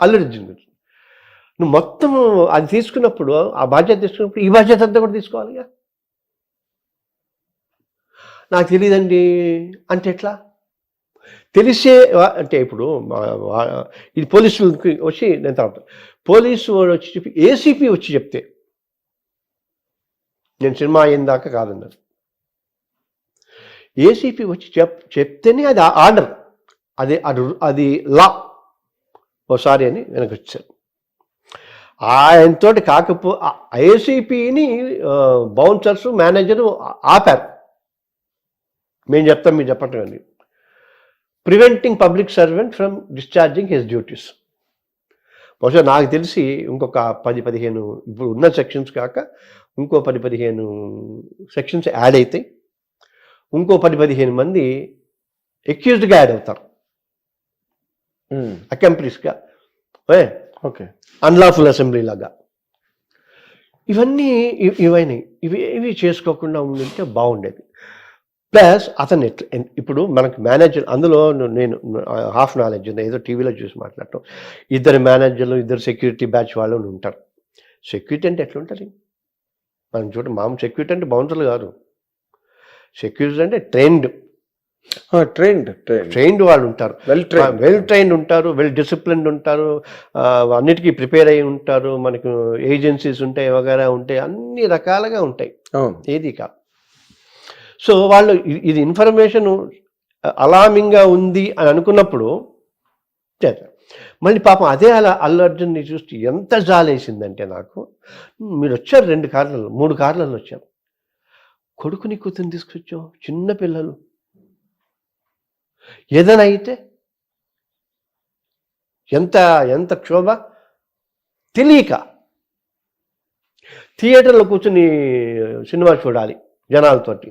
అల్లు అర్జున్ గురించి. నువ్వు మొత్తం అది తీసుకున్నప్పుడు, ఆ బాధ్యత తీసుకున్నప్పుడు ఈ బాధ్యత అంతా కూడా తీసుకోవాలిగా. నాకు తెలియదండి అంటే ఎట్లా? తెలిసే అంటే ఇప్పుడు ఇది పోలీసులకి వచ్చి నేను తర్వాత పోలీసు వాడు వచ్చి చెప్పి ఏసీపీ వచ్చి చెప్తే నేను సినిమా అయిన దాకా కాదన్నారు. ఏసీపీ వచ్చి చెప్తేనే అది ఆర్డర్, అది లా. ఓసారి అని వెనక్కి వచ్చారు. ఆయనతోటి ఏసీపీని బౌన్సర్స్ మేనేజరు ఆపారు. మేము చెప్తాం, మీరు చెప్పటం అని. Preventing public servant from discharging his duties. బహుశా నాకు తెలిసి ఇంకొక 10-15 ఇప్పుడు ఉన్న సెక్షన్స్ కాక ఇంకో 10-15 సెక్షన్స్ యాడ్ అవుతాయి. ఇంకో 10-15 మంది అక్యూజ్డ్గా యాడ్ అవుతారు, అకంప్లిస్గా. ఓకే, అన్లాఫుల్ అసెంబ్లీ లాగా. ఇవి చేసుకోకుండా ఉండింటే బాగుండేది. ప్లస్ అతను ఇప్పుడు మనకు మేనేజర్, అందులో నేను హాఫ్ నాలెడ్జ్ ఉంది, ఏదో టీవీలో చూసి మాట్లాడటం. 2 మేనేజర్లు, 2 సెక్యూరిటీ బ్యాచ్ వాళ్ళు ఉంటారు. సెక్యూరిటీ అంటే ఎట్లుంటుంది మనం చూడండి. మామూలు సెక్యూరిటీ అంటే బౌన్సర్లు కాదు. సెక్యూరిటీ అంటే ట్రైన్డ్ వాళ్ళు ఉంటారు, వెల్ ట్రైన్డ్ ఉంటారు, వెల్ డిసిప్లిన్డ్ ఉంటారు, అన్నిటికీ ప్రిపేర్ అయి ఉంటారు. మనకు ఏజెన్సీస్ ఉంటాయి, వగైరా ఉంటాయి, అన్ని రకాలుగా ఉంటాయి. ఏది కాదు. సో వాళ్ళు ఇది ఇన్ఫర్మేషన్ అలామింగ్గా ఉంది అని అనుకున్నప్పుడు చేస్తారు. మళ్ళీ పాపం అదే అల్లు అర్జున్ని చూస్తే ఎంత జాలేసిందంటే నాకు. మీరు వచ్చారు 2 కార్లలో 3 కార్లలో వచ్చారు, కొడుకుని కూతురు తీసుకొచ్చావు, చిన్న పిల్లలు. ఏదైనా అయితే ఎంత క్షోభ. తెలియక థియేటర్లో కూర్చుని సినిమా చూడాలి జనాలతోటి.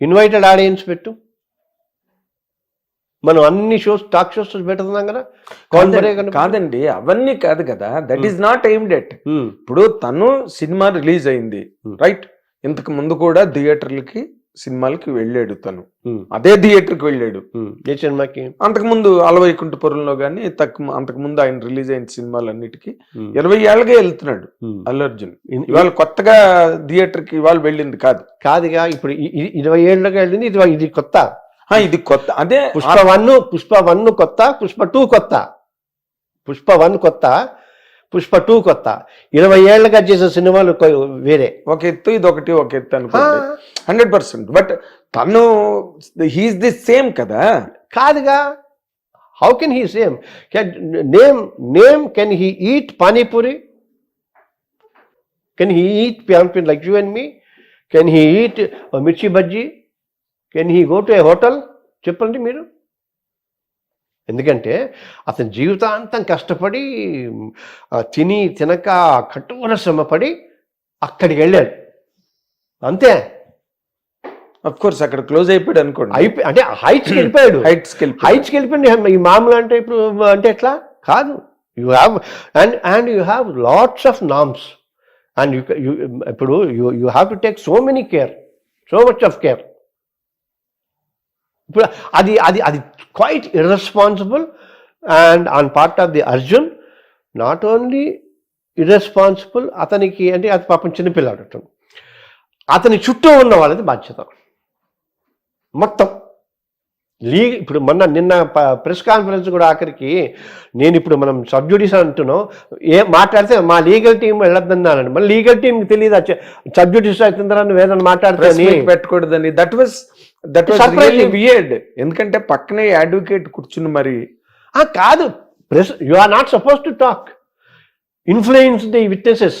ఇన్వైటెడ్ ఆడియన్స్ పెట్టు. మనం అన్ని షోస్, టాక్ షోస్ పెడుతున్నాం కదా. కాదండి, అవన్నీ కాదు కదా. That is not aimed at. ఇప్పుడు తను సినిమా రిలీజ్ అయింది, రైట్. ఇంతకు ముందు కూడా థియేటర్లకి సినిమాలకి వెళ్ళాడు తను. అదే థియేటర్కి వెళ్ళాడు. ఏ సినిమాకి? అంతకుముందు అలవైకుంఠపురంలో కానీ అంతకుముందు ఆయన రిలీజ్ అయిన సినిమాలన్నిటికీ 20 ఏళ్ళగా వెళ్తున్నాడు అల్లు అర్జున్. ఇవాళ కొత్తగా థియేటర్కి ఇవాళ వెళ్ళింది కాదుగా. ఇప్పుడు 20 ఏళ్ళగా వెళ్ళింది, ఇది కొత్త. ఇది కొత్త. అదే పుష్ప 1 కొత్త, పుష్ప 2 కొత్త. పుష్ప 1 కొత్త, పుష్ప 2 కొత్త. 20 ఏళ్ళగా చేసే సినిమాలు వేరే. ఒక ఎత్తు, ఇది ఒక ఎత్తు అనుకోండి 100%. బట్ తను హీఈస్ ది సేమ్ కదా. కాదుగా. How can he same? Name can he eat panipuri? Can he eat panipuri like you and me? Can he eat mirchi bajji? Can he go to a hotel? చెప్పండి మీరు. ఎందుకంటే అతని జీవితాంతం కష్టపడి తినక కఠోర శ్రమపడి అక్కడికి వెళ్ళాడు, అంతే. అఫ్ కోర్స్ అక్కడ క్లోజ్ అయిపోయాడు అనుకోండి. అంటే హైట్స్కి వెళ్ళిపోయాడు. హైట్స్కి వెళ్ళిపోయింది. ఈ మామూలు అంటే ఇప్పుడు అంటే ఎట్లా కాదు. You have and you have lots of norms and ఇప్పుడు you have to take so many care, so much of care. ఇప్పుడు అది quite irresponsible and on part of the Arjun. Not only irresponsible, అతనికి అంటే అది పాపం చిన్నపిల్లాడు, అతని చుట్టూ ఉన్న వాళ్ళది బాధ్యత మొత్తం. ఇప్పుడు నిన్న ప్రెస్ కాన్ఫరెన్స్ కూడా ఆఖరికి నేను ఇప్పుడు మనం సబ్జుడిస్ అంటున్నాం, మాట్లాడితే మా లీగల్ టీం వెళ్ళొద్దన్నానండి. మళ్ళీ లీగల్ టీంకి తెలియదు సబ్జుడిస్ అవుతుందని వేరే మాట్లాడితే పెట్టకూడదని. That was weird. ఎందుకంటే పక్కనే అడ్వకేట్ కూర్చుని మరి కాదు. Press you are not suppose to talk, influence the witnesses.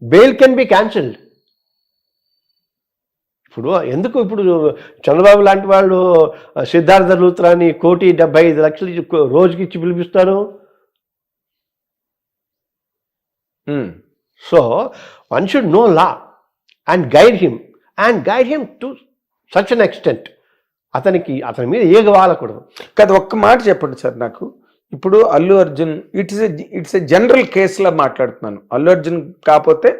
Bail can be cancelled. ఇప్పుడు ఎందుకు ఇప్పుడు చంద్రబాబు లాంటి వాళ్ళు సిద్ధార్థ లూత్రాని 1,75,00,000 రోజుకి ఇచ్చి పిలిపిస్తారు. So one should know law and guide him to such an extent. అతని మీద ఏగ వాలకూడదు కదా. ఒక్క మాట చెప్పండి సార్ నాకు. ఇప్పుడు Allu Arjun it's a general కేసులో మాట్లాడుతున్నాను. అల్లు అర్జున్ కాకపోతే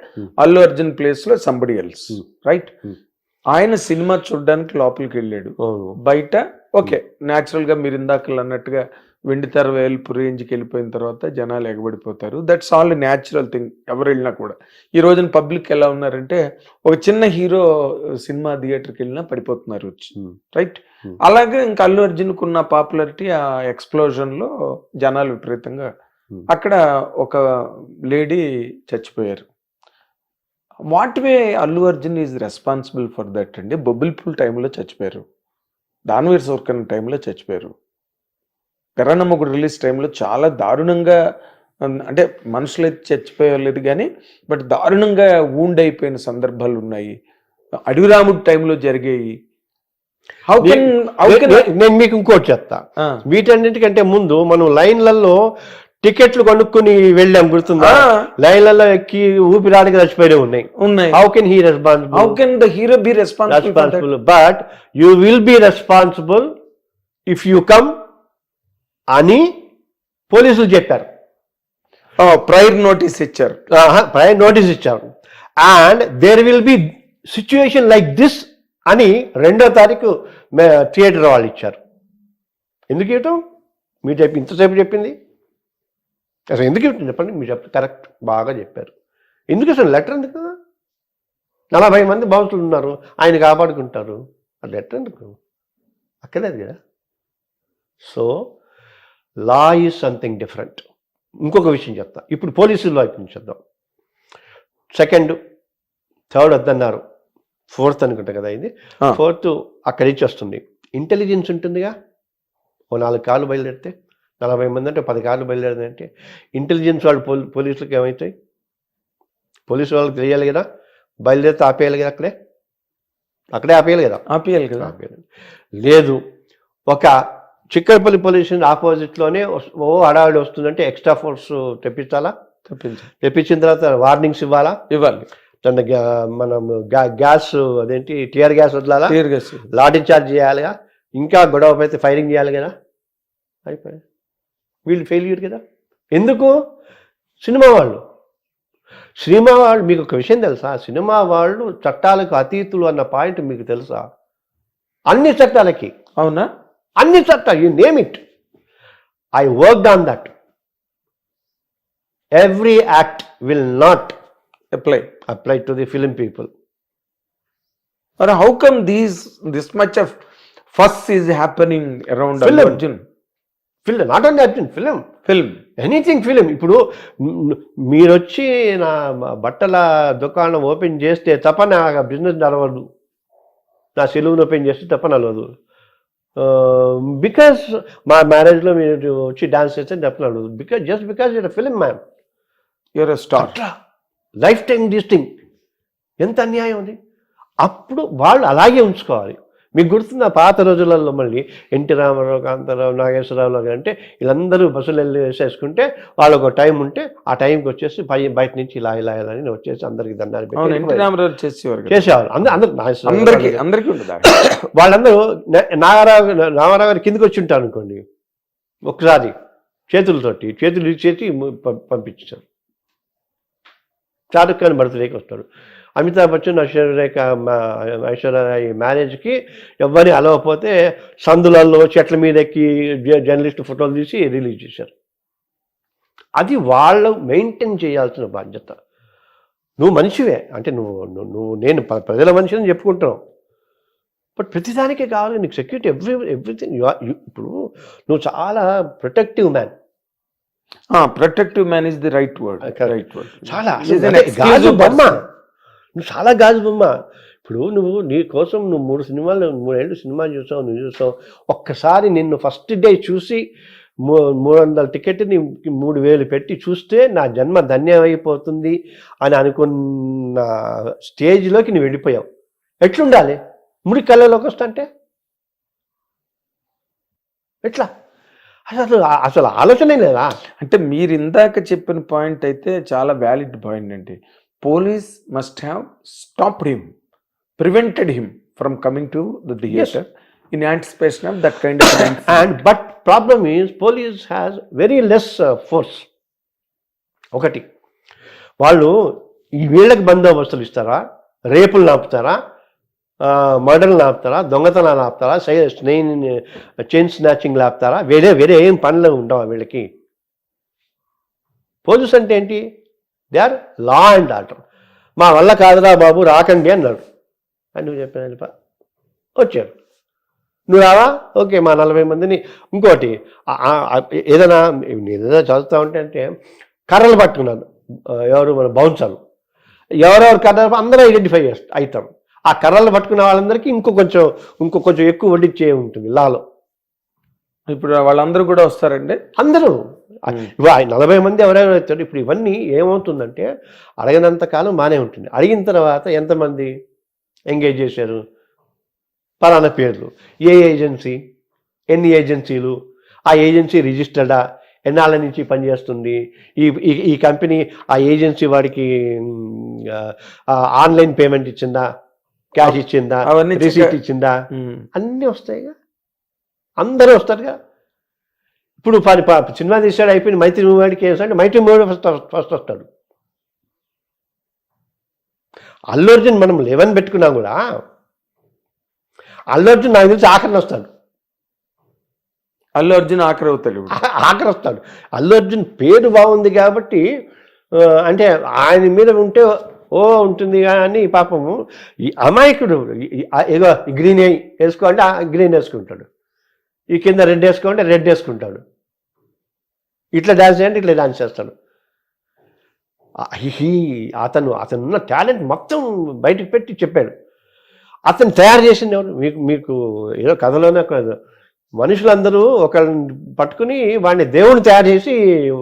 అల్లు అర్జున్ ప్లేస్ లో సంబడి ఎల్స్, రైట్. ఆయన సినిమా చూడడానికి లోపలికి వెళ్ళాడు, బయట ఓకే, న్యాచురల్ గా మీరు ఇందాకలు అన్నట్టుగా వెండితెర వేల్పు రేంజ్కి వెళ్ళిపోయిన తర్వాత జనాలు ఎగబడిపోతారు. That's all natural thing. ఎవరు వెళ్ళినా కూడా ఈ రోజున పబ్లిక్ ఎలా ఉన్నారంటే ఒక చిన్న హీరో సినిమా థియేటర్కి వెళ్ళినా పడిపోతున్నారు వచ్చి, రైట్? అలాగే ఇంకా అల్లు అర్జున్కు ఉన్న పాపులారిటీ ఆ ఎక్స్ప్లోజన్ లో జనాలు విపరీతంగా, అక్కడ ఒక లేడీ చచ్చిపోయారు. What way Allu Arjun is responsible for that అండి? బొబ్బిల్ పూల్ టైంలో చచ్చిపోయారు, దాన్వీర్ సోర్కన్ టైంలో చచ్చిపోయారు, కరణమ్మగుడు రిలీజ్ టైంలో చాలా దారుణంగా, అంటే మనుషులైతే చచ్చిపోయలేదు కానీ బట్ దారుణంగా వూండ్ అయిపోయిన సందర్భాలు ఉన్నాయి. అడవిరాముడు టైంలో జరిగాయి. నేను మీకు ఇంకోటి చెప్తా. వీటన్నిటికంటే ముందు మనం లైన్లలో టికెట్లు కొనుక్కుని వెళ్ళాం, గుర్తుందా? లైన్లలో ఎక్కి ఊపిరాడికి చచ్చిపోయినవి ఉన్నాయి. How can he responsible? How can the hero be responsible? But you will be responsible if you come అని పోలీసులు చెప్పారు. ప్రైర్ నోటీస్ ఇచ్చారు. And there will be situation like this అని 2వ తారీఖు థియేటర్ వాళ్ళు ఇచ్చారు. ఎందుకు ఇవ్వటం? మీరు ఇంతసేపు చెప్పింది అసలు ఎందుకు ఇవ్వటం చెప్పండి? మీరు కరెక్ట్, బాగా చెప్పారు. ఎందుకు అసలు లెటర్ ఎందుకు? 40 మంది బాన్సులు ఉన్నారు, ఆయన కాపాడుకుంటారు, ఆ లెటర్ ఎందుకు? అక్కర్లేదు కదా. So law is something different. ఇంకొక విషయం చెప్తా. ఇప్పుడు పోలీసుల వైపు నుంచి చూద్దాం. 2nd, 3rd వద్దన్నారు, 4th అనుకుంటా కదా ఇది. 4th అక్కడి నుంచి వస్తుంది. ఇంటెలిజెన్స్ ఉంటుందిగా. ఓ 4 కార్లు బయలుదేరితే 40 మంది అంటే 10 కార్లు బయలుదేరిందంటే ఇంటెలిజెన్స్ వాళ్ళు పోలీసులకు ఏమవుతాయి? పోలీసు వాళ్ళకి తెలియాలి కదా, బయలుదేరితే ఆపేయాలి కదా, అక్కడే ఆపేయాలి కదా. ఆపేయాలి. లేదు, ఒక చిక్కడపల్లి పోలీస్ స్టేషన్ ఆపోజిట్లోనే హడావిడి వస్తుందంటే ఎక్స్ట్రా ఫోర్స్ తెప్పించాలా? తెప్పించిన తర్వాత వార్నింగ్స్ ఇవ్వాలి. మనం గ్యాస్, అదేంటి టియర్ గ్యాస్ వదలాలా, లాఠీ చార్జ్ చేయాలిగా, ఇంకా గొడవ అయితే ఫైరింగ్ చేయాలి కదా. అయిపోయాయి. వీళ్ళు ఫెయిల్యూర్ కదా. ఎందుకు? సినిమా వాళ్ళు మీకు ఒక విషయం తెలుసా? సినిమా వాళ్ళు చట్టాలకు అతీతులు అన్న పాయింట్ మీకు తెలుసా? అన్ని చట్టాలకి. అవునా? అన్ని చట్టాలు, you name it. I worked on that. Every act will not apply to the film people. Or how come this much of fuss is happening around Allu Arjun? Film, not only Arjun, film, anything film. ఇప్పుడు మీరు వచ్చి నా బట్టల దుకాణం open చేస్తే తప్ప నా business నడవదు, నా సెలూన్ ఓపెన్ చేస్తే తప్ప నడవదు. బికాస్ మా మ్యారేజ్లో మీరు వచ్చి డాన్స్ చేస్తే తప్ప నడవదు. Because you're film man, you're a star, lifetime distinct. ఎంత అన్యాయం అది. అప్పుడు వాళ్ళు అలాగే ఉంచుకోవాలి. మీకు గుర్తున్న పాత రోజులలో మళ్ళీ ఎన్టీ రామారావు, కాంతారావు, నాగేశ్వరరావు అంటే వీళ్ళందరూ బస్సులు వెళ్ళి వేసేసుకుంటే వాళ్ళకు ఒక టైం ఉంటే ఆ టైంకి వచ్చేసి బయట నుంచి ఇలా అని వచ్చేసి అందరికి దండాలు చేసేవాళ్ళు. అందరికీ వాళ్ళందరూ రామారావు గారి కిందకి వచ్చి ఉంటారు అనుకోండి, ఒకసారి చేతులు ఇచ్చేసి పంపించారు. షారుఖ్ ఖాన్ బర్త్డేకి వస్తాడు, అమితాబ్ బచ్చన్ ఐశ్వర్యరాయ్ మ్యారేజ్కి ఎవరిని అలవకపోతే సందులలో చెట్ల మీద ఎక్కి జర్నలిస్ట్ ఫోటోలు తీసి రిలీజ్ చేశారు. అది వాళ్ళు మెయింటైన్ చేయాల్సిన బాధ్యత. నువ్వు మనిషివే అంటే నేను ప్రజల మనిషిని చెప్పుకుంటున్నావు, బట్ ప్రతిదానికే కావాలి నీకు సెక్యూరిటీ, ఎవ్రీథింగ్. ఇప్పుడు నువ్వు చాలా protective man. Protective man is the right word. చాలా గాజు బొమ్మ, నువ్వు చాలా గాజు బొమ్మ. ఇప్పుడు నీ కోసం 3 ఏళ్ళు సినిమా చూసావు, నువ్వు చూసావు. ఒక్కసారి నిన్ను ఫస్ట్ డే చూసి 300 టికెట్ని 3000 పెట్టి చూస్తే నా జన్మ ధన్యమైపోతుంది అని అనుకున్న స్టేజ్లోకి నువ్వు వెళ్ళిపోయావు. ఎట్లుండాలి? ముడి కళ్ళలోకి వస్తుంటే ఎట్లా? అసలు ఆలోచనే లేదా? అంటే మీరు ఇందాక చెప్పిన పాయింట్ అయితే చాలా వ్యాలిడ్ పాయింట్ అండి. Police must have stopped him, prevented him from coming to the theatre in anticipation of that kind of but problem is police has very less force. ఒకటి, వాళ్ళు ఈ వీళ్ళకి బందోబస్తులు ఇస్తారా, రేపులు నాపుతారా, మర్డర్లు ఆపుతారా, దొంగతనాలు ఆపుతారా, చైన్ స్నాచింగ్లు ఆపుతారా? వేరే వేరే ఏం పనులు ఉండవా వీళ్ళకి? పోలీస్ అంటే ఏంటి? They are law and order. మా వల్ల కాదురా బాబు రాకండి అన్నాడు. అని నువ్వు చెప్పిన వచ్చారు. నువ్వు రావా? ఓకే, మా 40 మందిని. ఇంకోటి ఏదైనా ఏదైనా చదువుతా ఉంటే అంటే కర్రలు పట్టుకున్నాను, ఎవరు మన బౌన్సర్లు, ఎవరెవరు కర్రలు అందరూ ఐడెంటిఫై అవుతారు. ఆ కర్రలు పట్టుకున్న వాళ్ళందరికీ ఇంకో కొంచెం ఎక్కువ వడ్డిచ్చే ఉంటుంది లాలో. ఇప్పుడు వాళ్ళందరూ కూడా వస్తారండి, అందరూ 40 మంది ఎవరెవరు అవుతారు. ఇప్పుడు ఇవన్నీ ఏమవుతుందంటే అడిగినంత కాలం బాగానే ఉంటుంది. అడిగిన తర్వాత ఎంతమంది ఎంగేజ్ చేశారు, పలానా పేర్లు, ఏ ఏజెన్సీ, ఎన్ని ఏజెన్సీలు, ఆ ఏజెన్సీ రిజిస్టర్డా, ఎన్నాళ్ళ నుంచి పనిచేస్తుంది, ఈ కంపెనీ ఆ ఏజెన్సీ వాడికి ఆన్లైన్ పేమెంట్ ఇచ్చిందా, క్యాష్ ఇచ్చిందా, రిసీట్ ఇచ్చిందా, అన్నీ వస్తాయిగా, అందరూ వస్తారుగా. ఇప్పుడు సినిమా తీసాడు అయిపోయింది, మైత్రి మూవీ వాడికి వేసాడు, మైత్రి మూవీ ఫస్ట్ వస్తాడు. అల్లు అర్జున్ మనం 11 పెట్టుకున్నా కూడా అల్లు అర్జున్ నాకు తెలిసి ఆఖరిని వస్తాడు. అల్లు అర్జున్ ఆఖరి అవుతాడు, ఆఖరి వస్తాడు. అల్లు అర్జున్ పేరు బాగుంది కాబట్టి, అంటే ఆయన మీద ఉంటే ఉంటుంది కానీ పాపము ఈ అమాయకుడు ఏదో గ్రీన్ వేసుకోండి గ్రీన్ వేసుకుంటాడు, ఈ కింద రెడ్ వేసుకోండి రెడ్ వేసుకుంటాడు, ఇట్లా డాన్స్ చేయండి ఇట్లా డాన్స్ చేస్తాడు. అతనున్న టాలెంట్ మొత్తం బయటకు పెట్టి చెప్పాడు. అతను తయారు చేసింది ఎవరు? మీకు ఏదో కథలోనే మనుషులందరూ ఒకరిని పట్టుకుని వాడిని దేవుని తయారు చేసి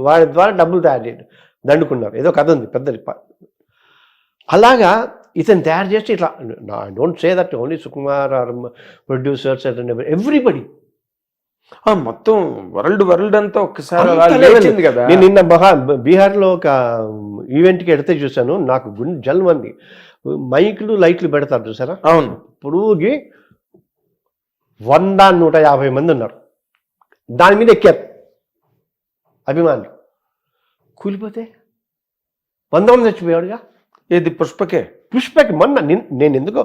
వాడి ద్వారా డబ్బులు తయారు చేయడం దండుకున్నారు. ఏదో కథ ఉంది పెద్దది. అలాగా ఇతను తయారు చేసి ఇట్లా, I don't say that only Sukumar or producers, everybody, మొత్తం వరల్డ్ అంతా ఒక్కసారి కదా. నేను నిన్న బీహార్లో ఒక ఈవెంట్కి ఎడితే చూశాను, నాకు గుండె జల్మంది. మైకులు లైట్లు పెడతారు చూసారా? అవును. పొడుగుకి 100-150 మంది ఉన్నారు, దాని మీద ఎక్కారు అభిమానులు. కూలిపోతే 100 మంది చచ్చిపోయాడుగా. ఏది? పుష్పకి మొన్న నేను ఎందుకో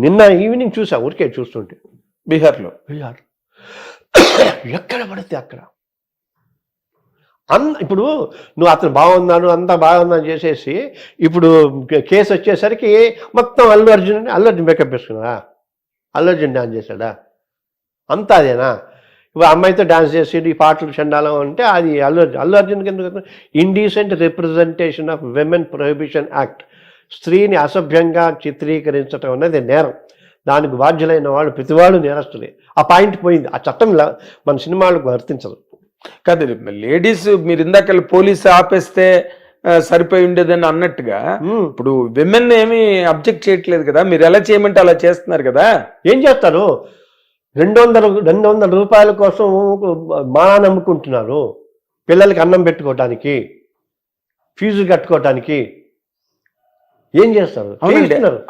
నిన్న ఈవినింగ్ చూసా, ఊరికే చూస్తుంటే బీహార్ ఎక్కడ పడితే అక్కడ ఇప్పుడు నువ్వు అతను బాగున్నాను అంతా బాగుందని చేసేసి ఇప్పుడు కేసు వచ్చేసరికి మొత్తం అల్లు అర్జున్ మేకప్ వేసుకున్నా, అల్లు అర్జున్ డాన్స్ చేశాడా, అంతా అదేనా? ఇప్పుడు అమ్మాయితో డాన్స్ చేసేది, ఈ పాటలు చండాలం అంటే అది అల్లు అర్జున్కి ఎందుకు? Indecent representation of women prohibition act, స్త్రీని అసభ్యంగా చిత్రీకరించడం అనేది నేరం. దానికి బాధ్యులైన వాళ్ళు ప్రతివాళ్ళు నేరస్తులే. ఆ పాయింట్ పోయింది. ఆ చట్టం మన సినిమాలకు వర్తించదు. కాదు, లేడీస్ మీరు ఇందాక పోలీసు ఆపేస్తే సరిపోయి ఉండేదని అన్నట్టుగా ఇప్పుడు విమెన్ ఏమి అబ్జెక్ట్ చేయట్లేదు కదా, మీరు ఎలా చేయమంటే అలా చేస్తున్నారు కదా. ఏం చేస్తారు? 200 రూపాయల కోసం మానా నమ్ముకుంటున్నారు. పిల్లలకి అన్నం పెట్టుకోవటానికి, ఫీజు కట్టుకోవటానికి. ఏం చేస్తారు?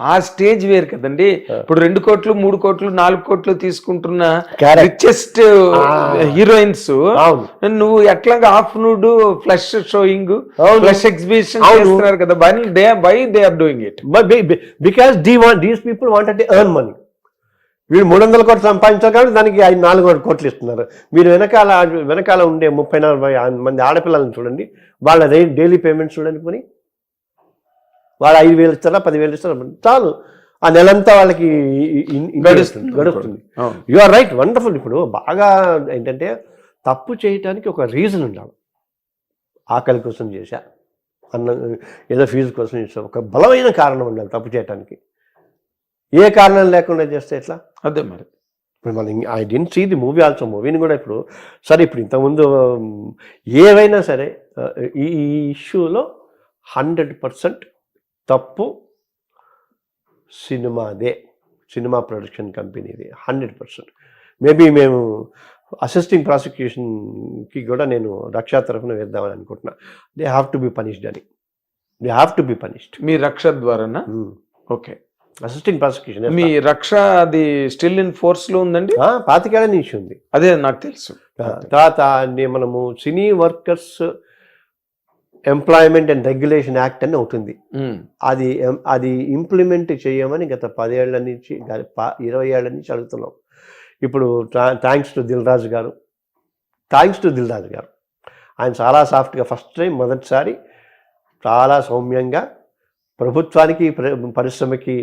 ఆ స్టేజ్ వేరు కదండి. ఇప్పుడు 2 కోట్లు 3 కోట్లు 4 కోట్లు తీసుకుంటున్న రిచెస్ట్ హీరోయిన్స్ నువ్వు ఎట్లాగా half nude flush showing, flush exhibition చేస్తున్నారు కదా. Why they are doing it? Because these people wanted to earn money. వీళ్ళు 300 కోట్లు సంపాదించారు కాబట్టి దానికి 400 కోట్లు ఇస్తున్నారు. మీరు వెనకాల ఉండే 30-40 మంది ఆడపిల్లలను చూడండి, వాళ్ళ డైలీ పేమెంట్స్ చూడండి. పోనీ వాళ్ళు 5,000 ఇస్తారా, 10,000 ఇస్తారా, చాలు. ఆ నెలంతా వాళ్ళకి గడుస్తుంది. You are right, wonderful. ఇప్పుడు బాగా ఏంటంటే తప్పు చేయటానికి ఒక రీజన్ ఉండాలి. ఆకలి కోసం చేశా, ఏదో ఫీజు కోసం చేసా, ఒక బలమైన కారణం ఉండాలి తప్పు చేయటానికి. ఏ కారణం లేకుండా చేస్తే ఎట్లా? అదే మరి. ఇప్పుడు మనం I didn't see the movie also. మూవీని కూడా ఇప్పుడు సరే, ఇప్పుడు ఇంతకుముందు ఏవైనా సరే ఈ ఇష్యూలో 100% తప్పు సినిమాదే, సినిమా ప్రొడక్షన్ కంపెనీది 100%. మేబీ మేము అసిస్టింగ్ ప్రాసిక్యూషన్కి కూడా నేను రక్ష తరఫున వేద్దామని అనుకుంటున్నా. They have to be punished అని. They have to be punished. మీ రక్ష ద్వారానా? ఓకే. Assisting prosecution. మీ రక్ష అది స్టిల్ ఇన్ ఫోర్స్ లో ఉందండి? 25 ఏళ్ల నుంచి ఉంది. అదే నాకు తెలుసు. తర్వాత మనము సినీ workers employment and regulation act అని ఉంటుంది. అది ఇంప్లిమెంట్ చేయమని గత 10 ఏళ్ల నుంచి 20 ఏళ్ల నుంచి అడుగుతున్నాం. ఇప్పుడు థ్యాంక్స్ టు దిల్ రాజు గారు ఆయన చాలా సాఫ్ట్గా ఫస్ట్ టైం మొదటిసారి చాలా సౌమ్యంగా ప్రభుత్వానికి పరిశ్రమకి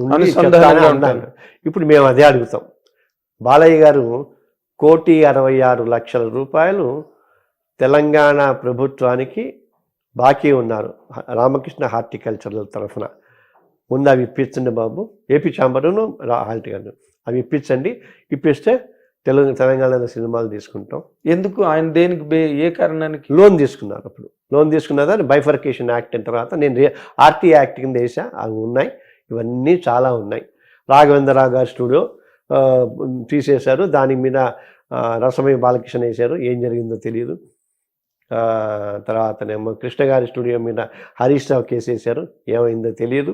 ఉన్నారు. ఇప్పుడు మేము అదే అడుగుతాం. బాలయ్య గారు 1,66,00,000 రూపాయలు తెలంగాణ ప్రభుత్వానికి బాకీ ఉన్నారు రామకృష్ణ హార్టికల్చరల్ తరఫున. ముందు అవి ఇప్పించండి బాబు, ఏపీ ఛాంబరును హార్టికల్చర్ అవి ఇప్పించండి, ఇప్పిస్తే తెలంగాణలో సినిమాలు తీసుకుంటాం. ఎందుకు ఆయన దేనికి ఏ కారణానికి లోన్ తీసుకున్నారు? అప్పుడు లోన్ తీసుకున్న దాన్ని బైఫర్కేషన్ యాక్ట్ అయిన తర్వాత నేను ఆర్టీ యాక్ట్ కింద వేసా, అవి ఉన్నాయి. ఇవన్నీ చాలా ఉన్నాయి. రాఘవేంద్రరావు గారి స్టూడియో తీసేశారు, దాని మీద రసమయ్య బాలకృష్ణ వేశారు, ఏం జరిగిందో తెలియదు. తర్వాతనేమో కృష్ణ గారి స్టూడియో మీద హరీష్ రావు కేసు వేశారు, ఏమైందో తెలియదు.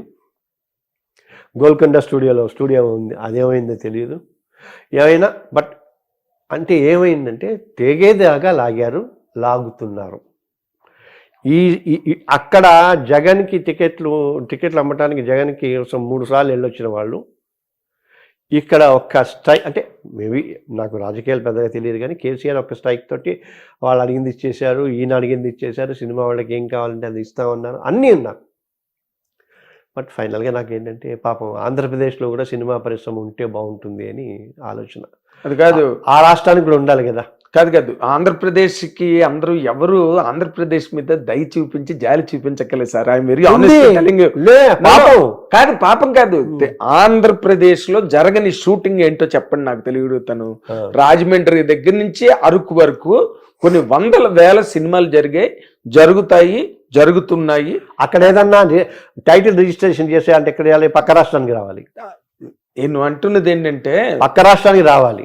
గోల్కొండ స్టూడియో ఉంది, అదేమైందో తెలియదు. ఏమైనా బట్ అంటే ఏమైందంటే తెగేదాగా లాగుతున్నారు. అక్కడ జగన్కి టికెట్లు అమ్మటానికి జగన్కి 3 సార్లు వెళ్ళొచ్చిన వాళ్ళు ఇక్కడ ఒక్క స్ట్రైక్, అంటే మేబీ నాకు రాజకీయాలు పెద్దగా తెలియదు కానీ కేసీఆర్ ఒక్క స్ట్రైక్ తోటి వాళ్ళు అడిగింది ఇచ్చేశారు, ఈయన అడిగింది ఇచ్చేశారు, సినిమా వాళ్ళకి ఏం కావాలంటే అది ఇస్తామన్నారు, అన్నీ ఉన్నారు. బట్ ఫైనల్గా నాకేంటంటే పాపం ఆంధ్రప్రదేశ్లో కూడా సినిమా పరిశ్రమ ఉంటే బాగుంటుంది అని ఆలోచన. అది కాదు, ఆ రాష్ట్రానికి కూడా ఉండాలి కదా. కాదు ఆంధ్రప్రదేశ్కి అందరూ ఎవరు ఆంధ్రప్రదేశ్ మీద దయ చూపించి జాలి చూపించక్కలేదు సార్. పాపం కాదు, ఆంధ్రప్రదేశ్ లో జరగని షూటింగ్ ఏంటో చెప్పండి నాకు తెలియడుతాను. రాజమండ్రి దగ్గర నుంచి అరకు వరకు కొన్ని 100,000 సినిమాలు జరుగుతున్నాయి. అక్కడ ఏదన్నా టైటిల్ రిజిస్ట్రేషన్ చేసే అంటే ఎక్కడ వెళ్ళాలి? పక్క రాష్ట్రానికి రావాలి. నేను అంటున్నది ఏంటంటే పక్క రాష్ట్రానికి రావాలి.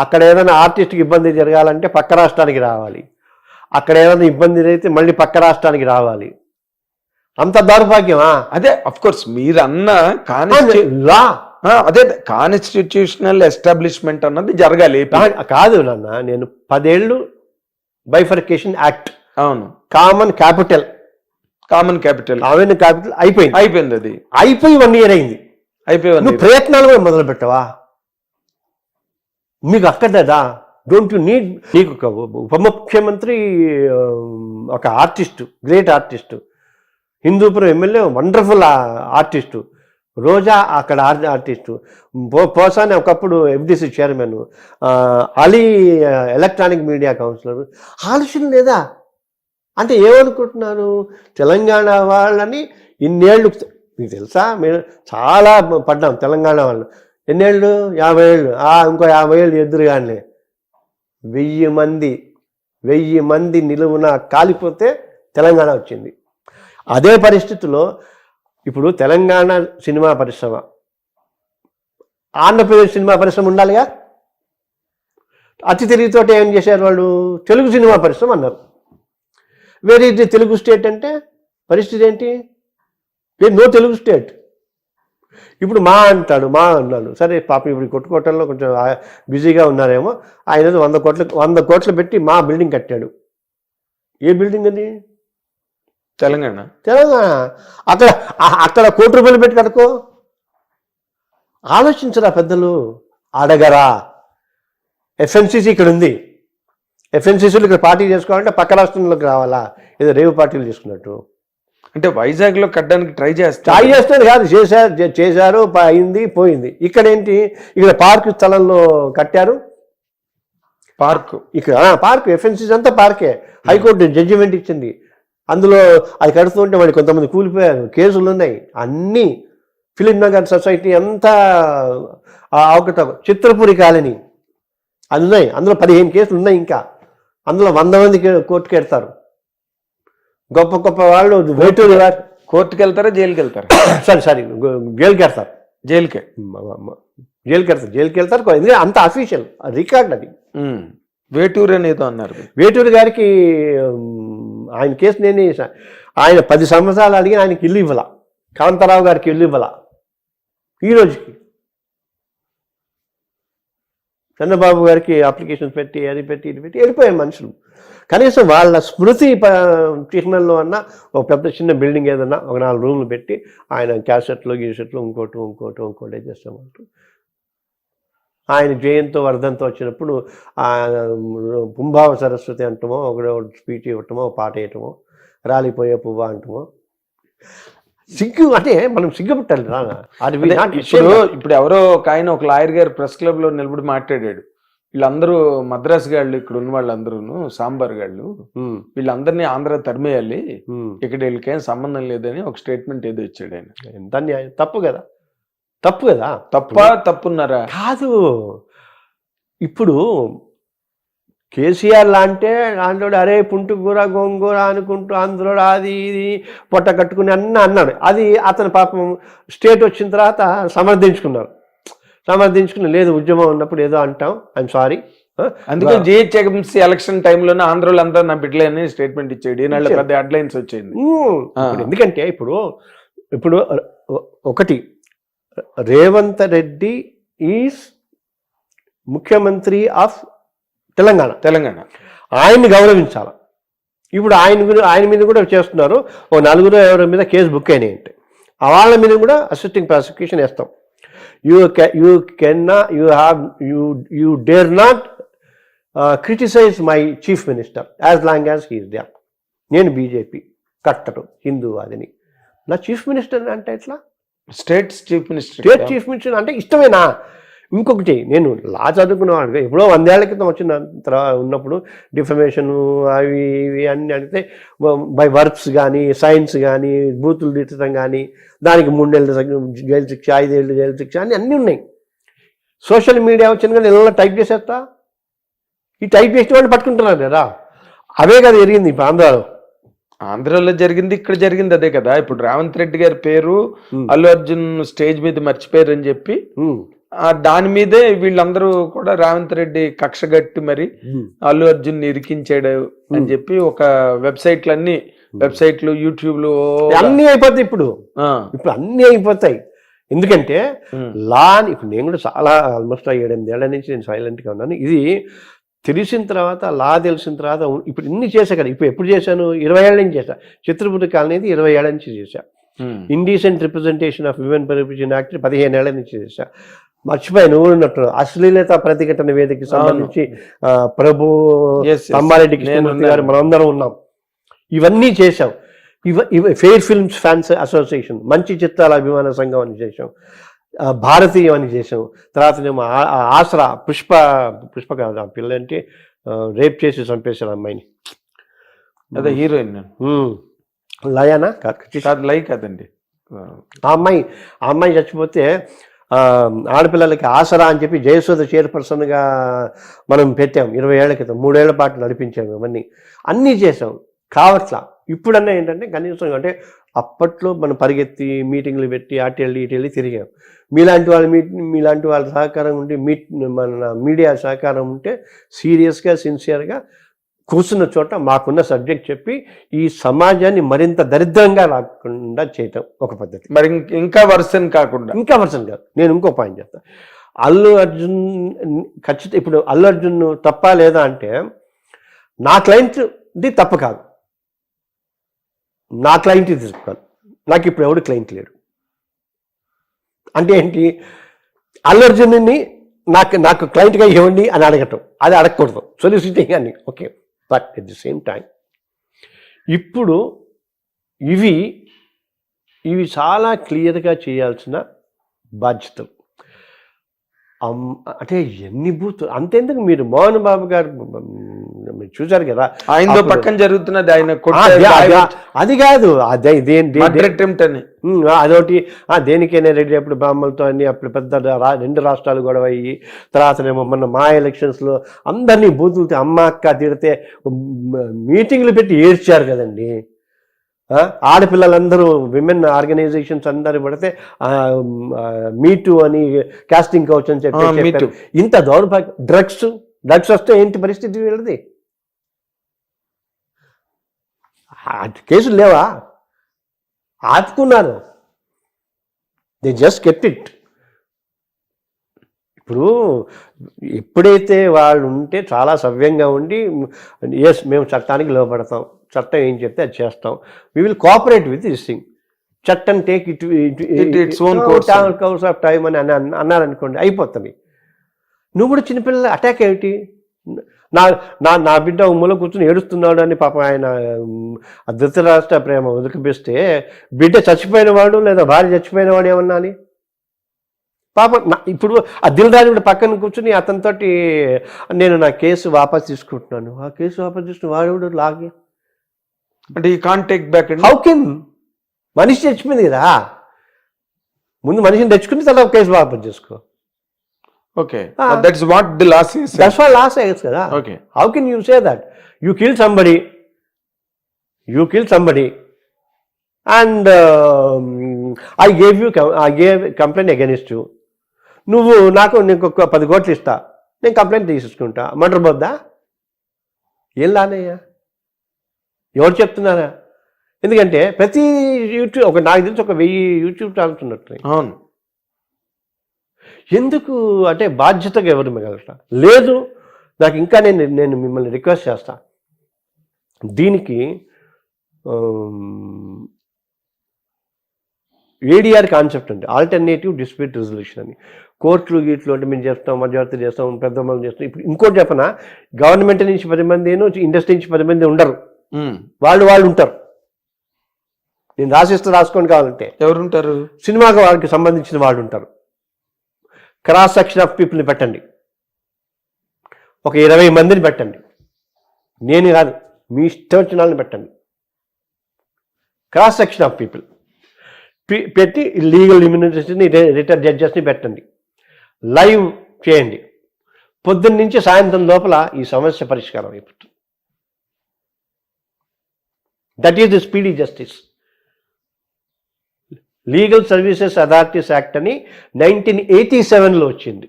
అక్కడ ఏదైనా ఆర్టిస్ట్కి ఇబ్బంది జరగాలంటే పక్క రాష్ట్రానికి రావాలి. అక్కడ ఏదైనా ఇబ్బంది అయితే మళ్ళీ పక్క రాష్ట్రానికి రావాలి. అంత దౌర్భాగ్యమా? అదే అఫ్ కోర్స్ మీరు అన్న అదే కాన్స్టిట్యూషనల్ ఎస్టాబ్లిష్మెంట్ అన్నది జరగాలి. కాదు నాన్న, నేను 10 ఏళ్ళు బైఫర్కేషన్ యాక్ట్, అవును, కామన్ క్యాపిటల్ అయిపోయింది. అది అయిపోయి 1 year అయింది. నువ్వు ప్రయత్నాలు కూడా మొదలు పెట్టవా? మీకు అక్కడదా? Don't you need? నీకు ఒక ఉప ముఖ్యమంత్రి, ఒక artist, great artist, Hindupuram MLA, wonderful artist, Roja అక్కడ ఆర్టిస్టు, పోసాని ఒకప్పుడు FDC chairman, Ali electronic media councillor. ఆలోచన లేదా? అంటే ఏమనుకుంటున్నారు? తెలంగాణ వాళ్ళని ఇన్నేళ్ళు, మీకు తెలుసా, మేము చాలా పడ్డాం తెలంగాణ వాళ్ళు. ఎన్నేళ్ళు? 50 ఏళ్ళు. ఇంకో 50 ఏళ్ళు ఎదురుగానే 1000 మంది నిలువున కాలిపోతే తెలంగాణ వచ్చింది. అదే పరిస్థితిలో ఇప్పుడు తెలంగాణ సినిమా పరిశ్రమ, ఆంధ్రప్రదేశ్ సినిమా పరిశ్రమ ఉండాలిగా. అతి తెలివితోటి ఏం చేశారు వాళ్ళు? తెలుగు సినిమా పరిశ్రమ అన్నారు. వేరే తెలుగు స్టేట్ అంటే పరిస్థితి ఏంటి? No Telugu state. ఇప్పుడు అన్నాడు. సరే పాపం ఇప్పుడు కొట్టుకోవటంలో కొంచెం బిజీగా ఉన్నారేమో. ఆయన 100 కోట్లు పెట్టి మా బిల్డింగ్ కట్టాడు. ఏ బిల్డింగ్ అది? తెలంగాణ. అక్కడ ₹1,00,00,000 పెట్టి కట్టుకో. ఆలోచించరా పెద్దలు? అడగరా? FNCC ఇక్కడ ఉంది. FNCCలో ఇక్కడ పార్టీ చేసుకోవాలంటే పక్క రాష్ట్రంలోకి రావాలా? ఏదో రేవు పార్టీలు చేసుకున్నట్టు. అంటే వైజాగ్ లో కట్టడానికి ట్రై చేస్తారు కాదు, చేశారు, అయింది, పోయింది. ఇక్కడ ఏంటి? ఇక్కడ పార్క్ స్థలంలో కట్టారు. పార్క్ FNCC అంతా పార్కే. హైకోర్టు జడ్జిమెంట్ ఇచ్చింది. అందులో అది కడుతుంటే మరి కొంతమంది కూలిపోయారు, కేసులు ఉన్నాయి. అన్నీ ఫిలిం నగర్ సొసైటీ అంతా అవకతవక. చిత్రపురి కాలనీ అది ఉన్నాయి. అందులో 15 కేసులు ఉన్నాయి. ఇంకా అందులో 100 మంది కోర్టుకు వెళ్తారు. గొప్ప గొప్ప వాళ్ళు వేటూరు కోర్టుకు వెళ్తారా, జైలుకి వెళ్తారా? సరే జైలుకి వెళ్తారు. జైలుకి వెళ్తారు. ఎందుకంటే అంత అఫీషియల్ రికార్డ్ అది. వేటూరు అనేదో అన్నారు. వేటూరు గారికి ఆయన కేసు నేనే చేశాను. ఆయన 10 సంవత్సరాలు అడిగి ఆయనకి ఇల్లు ఇవ్వాల. కాంతారావు గారికి ఇల్లు ఇవ్వాల. ఈ రోజుకి చంద్రబాబు గారికి అప్లికేషన్స్ పెట్టి అది పెట్టి ఇది పెట్టి వెళ్ళిపోయాయి మనుషులు. కనీసం వాళ్ళ స్మృతి చిహ్నంలో అన్న ఒక పెద్ద చిన్న బిల్డింగ్ ఏదన్నా ఒక 4 రూమ్లు పెట్టి ఆయన క్యాసెట్లు గీసెట్లు ఇంకోటి చేస్తామంటూ ఆయన జయంతో వర్ధంతో వచ్చినప్పుడు పుంభావ సరస్వతి అంటమో ఒకడో స్పీచ్ ఇవ్వటమో పాట వేయటమో రాలిపోయే పువ్వ అంటమో సిగ్గు అంటే మనం సిగ్గుపట్టాలి ఇప్పుడు ఎవరో ఒక ఆయన ఒక లాయర్ గారు ప్రెస్ క్లబ్ లో నిలబడి మాట్లాడాడు. వీళ్ళందరూ మద్రాసు గాళ్ళు ఇక్కడ ఉన్న వాళ్ళందరూ సాంబార్ గాళ్ళు వీళ్ళందరినీ ఆంధ్ర తరిమేయాలి, ఇక్కడ వీళ్ళకేం సంబంధం లేదని ఒక స్టేట్మెంట్ ఏదో ఇచ్చాడు ఆయన. ఎంత న్యాయం, తప్పు కదా తప్పున్నారా? కాదు. ఇప్పుడు కేసీఆర్ లాంటే ఆంధ్రుడు అరే పుంటుకూర గోంగూర అనుకుంటూ ఆంధ్రుడు అది ఇది పొట్ట కట్టుకుని అన్నాడు. అది అతని పాపం స్టేట్ వచ్చిన తర్వాత సమర్థించుకుని లేదు ఉద్యమం ఉన్నప్పుడు ఏదో అంటాం, ఐఎమ్ సారీ. అందుకే జిహెచ్ఎంసీ ఎలక్షన్ టైంలోనే ఆంధ్రులు అంతా నా బిడ్డలేని స్టేట్మెంట్ ఇచ్చాడు. ఈనాళ్ళు పెద్ద హెడ్లైన్స్ వచ్చింది. ఎందుకంటే ఇప్పుడు ఒకటి, రేవంత్ రెడ్డి ఈజ్ ముఖ్యమంత్రి ఆఫ్ తెలంగాణ. ఆయన్ని గౌరవించాలి. ఇప్పుడు ఆయన మీద కూడా చేస్తున్నారు. ఓ 4 ఎవరి మీద కేసు బుక్ అయినాయి అంటే వాళ్ళ మీద కూడా అసిస్టింగ్ ప్రాసిక్యూషన్ వేస్తాం. You dare not criticize my chief minister as long as he is there. నేను బీజేపీ కట్టరు హిందూవాదిని, నా చీఫ్ మినిస్టర్ అంటే ఎట్లా? స్టేట్ చీఫ్ మినిస్టర్ అంటే ఇష్టమేనా? ఇంకొకటి, నేను లా చదువుకునేవాడు ఎప్పుడో 100 ఏళ్ల క్రితం వచ్చిన ఉన్నప్పుడు డిఫమేషను అవి ఇవి అన్నీ అడిగితే బై వర్బ్స్ కానీ సైన్స్ కానీ బూతులు తిట్టడం కానీ దానికి 3 ఏళ్ళు జైలు శిక్ష 5 ఏళ్ళు జైలు శిక్ష అన్నీ ఉన్నాయి. సోషల్ మీడియా వచ్చిన కానీ ఇలా టైప్ చేసేస్తా, ఈ టైప్ చేసిన వాళ్ళు పట్టుకుంటున్నారు కదా. అవే కదా జరిగింది ఇప్పుడు ఆంధ్రాలో జరిగింది, ఇక్కడ జరిగింది అదే కదా. ఇప్పుడు రేవంత్ రెడ్డి గారి పేరు అల్లు అర్జున్ స్టేజ్ మీద మర్చిపోయారు అని చెప్పి దాని మీదే వీళ్ళందరూ కూడా రేవంత్ రెడ్డి కక్షగట్టి మరి అల్లు అర్జున్ ఇరికించాడు అని చెప్పి ఒక వెబ్సైట్లు యూట్యూబ్లు అన్ని అయిపోతాయి. ఇప్పుడు అన్ని అయిపోతాయి. ఎందుకంటే లా ఇప్పుడు నేను కూడా చాలా ఆల్మోస్ట్ 7-8 ఏళ్ల నుంచి నేను సైలెంట్గా ఉన్నాను. ఇది తెలిసిన తర్వాత తెలిసిన తర్వాత ఇప్పుడు ఇన్ని చేశా కదా. ఇప్పుడు ఎప్పుడు చేశాను? 20 ఏళ్ళ నుంచి చేశా. చిత్రపురి కాలనీ 20 ఏళ్ల నుంచి చేశా. Indecent representation of women permission act 15 ఏళ్ల నుంచి చేశా. మర్చిపోయి నువ్వు ఉన్నట్టు అశ్లీలత ప్రతిఘటన వేదికకి సంబంధించి ప్రభు అమ్మారెడ్డి కృష్ణమూర్తి గారు మనందరం ఉన్నాం. ఇవన్నీ చేశాం. ఫెయిర్ ఫిల్మ్స్ ఫ్యాన్స్ అసోసియేషన్, మంచి చిత్రాల అభిమాన సంఘం అని చేసాం, భారతీయం అని చేసాం. తర్వాత మేము ఆసరా పుష్ప కాదు ఆ పిల్ల అంటే రేప్ చేసి చంపేశారు అమ్మాయిని, అదే హీరోయిన్ లయానా లై కాదండి. ఆ అమ్మాయి చచ్చిపోతే ఆడపిల్లలకి ఆసరా అని చెప్పి జయసుధ చైర్పర్సన్గా మనం పెట్టాం 20 ఏళ్ల క్రితం. 3 ఏళ్ల పాటు నడిపించాము. ఇవన్నీ అన్నీ చేసాం. కావట్లా. ఇప్పుడన్నా ఏంటంటే కనీసం అంటే అప్పట్లో మనం పరిగెత్తి మీటింగ్లు పెట్టి అటెళ్ళి తిరిగాం. మీలాంటి వాళ్ళ సహకారం ఉంటే మన మీడియా సహకారం ఉంటే సీరియస్గా సిన్సియర్గా కూర్చున్న చోట మాకున్న సబ్జెక్ట్ చెప్పి ఈ సమాజాన్ని మరింత దరిద్రంగా రాకుండా చేయటం ఒక పద్ధతి. మరి ఇంకా వర్షన్ కాదు. నేను ఇంకో పాయింట్ చెప్తాను. అల్లు అర్జున్ ఖచ్చితంగా ఇప్పుడు అల్లు అర్జున్ తప్ప లేదా అంటే నా క్లయింట్ది తప్పు కాదు. నా క్లయింట్ తీసుకోవాలి. నాకు ఇప్పుడు ఎవడు క్లయింట్ లేడు. అంటే ఏంటి? అల్లు అర్జున్ని నాకు క్లయింట్గా ఇవ్వండి అని అడగటం, అది అడగకూడదు. సొలిసిటింగ్ అని okay. But at the same time ఇప్పుడు ఇవి చాలా క్లియర్గా చేయాల్సిన బాధ్యతలు. అంటే ఎన్ని బూతులు అంతేందుకు మీరు మోహన్ బాబు గారు చూసారు కదా, ఆయన పక్కన జరుగుతున్నది ఆయన అది కాదు అదొకటి. దేనికైనా రెడ్డి అప్పుడు బ్రాహ్మణులతో అన్ని అప్పుడు పెద్ద 2 రాష్ట్రాలు గొడవ అయ్యి తర్వాతనేమో మొన్న మా ఎలక్షన్స్లో అందరినీ బూతులతో అమ్మ అక్క తిడితే మీటింగ్లు పెట్టి ఏడ్చారు కదండి. ఆడపిల్లలందరూ విమెన్ ఆర్గనైజేషన్స్ అందరూ పడితే మీటూ అని కాస్టింగ్ కౌచ్ అని చెప్పి ఇంత దౌర్భాగ్యం. డ్రగ్స్ వస్తే ఏంటి పరిస్థితి వీళ్ళది? కేసులు లేవా? ఆపుకున్నారు. They just kept it. ఇప్పుడు ఎప్పుడైతే వాళ్ళు ఉంటే చాలా సవ్యంగా ఉండి ఎస్ మేము చట్టానికి లోపడతాం, చట్టం ఏం చెప్తే అది చేస్తాం, we will cooperate with this thing, చట్టం take its own course of time అని అన్నారనుకోండి, అయిపోతుంది. నువ్వు కూడా చిన్నపిల్లల అటాక్ ఏమిటి? నా నా నా బిడ్డ మూల కూర్చొని ఏడుస్తున్నాడు అని పాప ఆయన ధృతరాష్ట్ర ప్రేమ ఉదకిపిస్తే బిడ్డ చచ్చిపోయిన వాడు లేదా భార్య చచ్చిపోయిన వాడు ఏమన్నాని? పాప ఇప్పుడు ఆ దిల్రాజు కూడా పక్కన కూర్చుని అతనితోటి నేను నా కేసు వాపస్ తీసుకుంటున్నాను, ఆ కేసు వాపస్ తీసుకుని వాడు లాగే అంటే ఈ can't take back. How can? మనిషి చచ్చిపోయింది కదా, ముందు మనిషిని తెచ్చుకుని తర్వాత కేసు వాపస్ చేసుకో. Okay, that's what the law says. That's what law says కదా. Okay. How can you say that? You killed somebody and I gave complaint against you. నువ్వు నీకు 10 కోట్లు ఇస్తా, నేను కంప్లైంట్ తీసుకుంటా, మర్డర్ పోద్దా? ఏం లానయ్యా? ఎవరు చెప్తున్నారా? ఎందుకంటే ప్రతి యూట్యూబ్ నాకు తెలిసి 1000 యూట్యూబ్ ఛానల్స్ ఉన్నట్టు. అవును. ఎందుకు అంటే బాధ్యతగా ఎవరు మిగలట లేదు. నాకు ఇంకా నేను మిమ్మల్ని రిక్వెస్ట్ చేస్తా, దీనికి ఏడిఆర్ కాన్సెప్ట్ ఉంది, ఆల్టర్నేటివ్ డిస్ప్యూట్ రెజల్యూషన్ అని. కోర్టులు గీట్లు అంటే మేము చేస్తాం, మధ్యవర్తి చేస్తాం, పెద్దమ్మలు చేస్తాం. ఇప్పుడు ఇంకోటి చెప్పనా, గవర్నమెంట్ నుంచి 10 మంది, ఇండస్ట్రీ నుంచి 10 మంది ఉండరు, వాళ్ళు ఉంటారు. నేను రాసుకోండి కావాలంటే. ఎవరుంటారు? సినిమాకి వాళ్ళకి సంబంధించిన వాళ్ళు ఉంటారు. క్రాస్ సెక్షన్ ఆఫ్ పీపుల్ని పెట్టండి, ఒక 20 మందిని పెట్టండి, నేను కాదు మీ ఇష్టం వచ్చిన వాళ్ళని పెట్టండి. క్రాస్ సెక్షన్ ఆఫ్ పీపుల్ పెట్టి లీగల్ ఇమ్యూనిటీని రిటైర్డ్ జడ్జెస్ని పెట్టండి, లైవ్ చేయండి. పొద్దున్న నుంచి సాయంత్రం లోపల ఈ సమస్య పరిష్కారం అయిపోతుంది. That is the speedy justice. Legal services authorities act అని 1987లో వచ్చింది.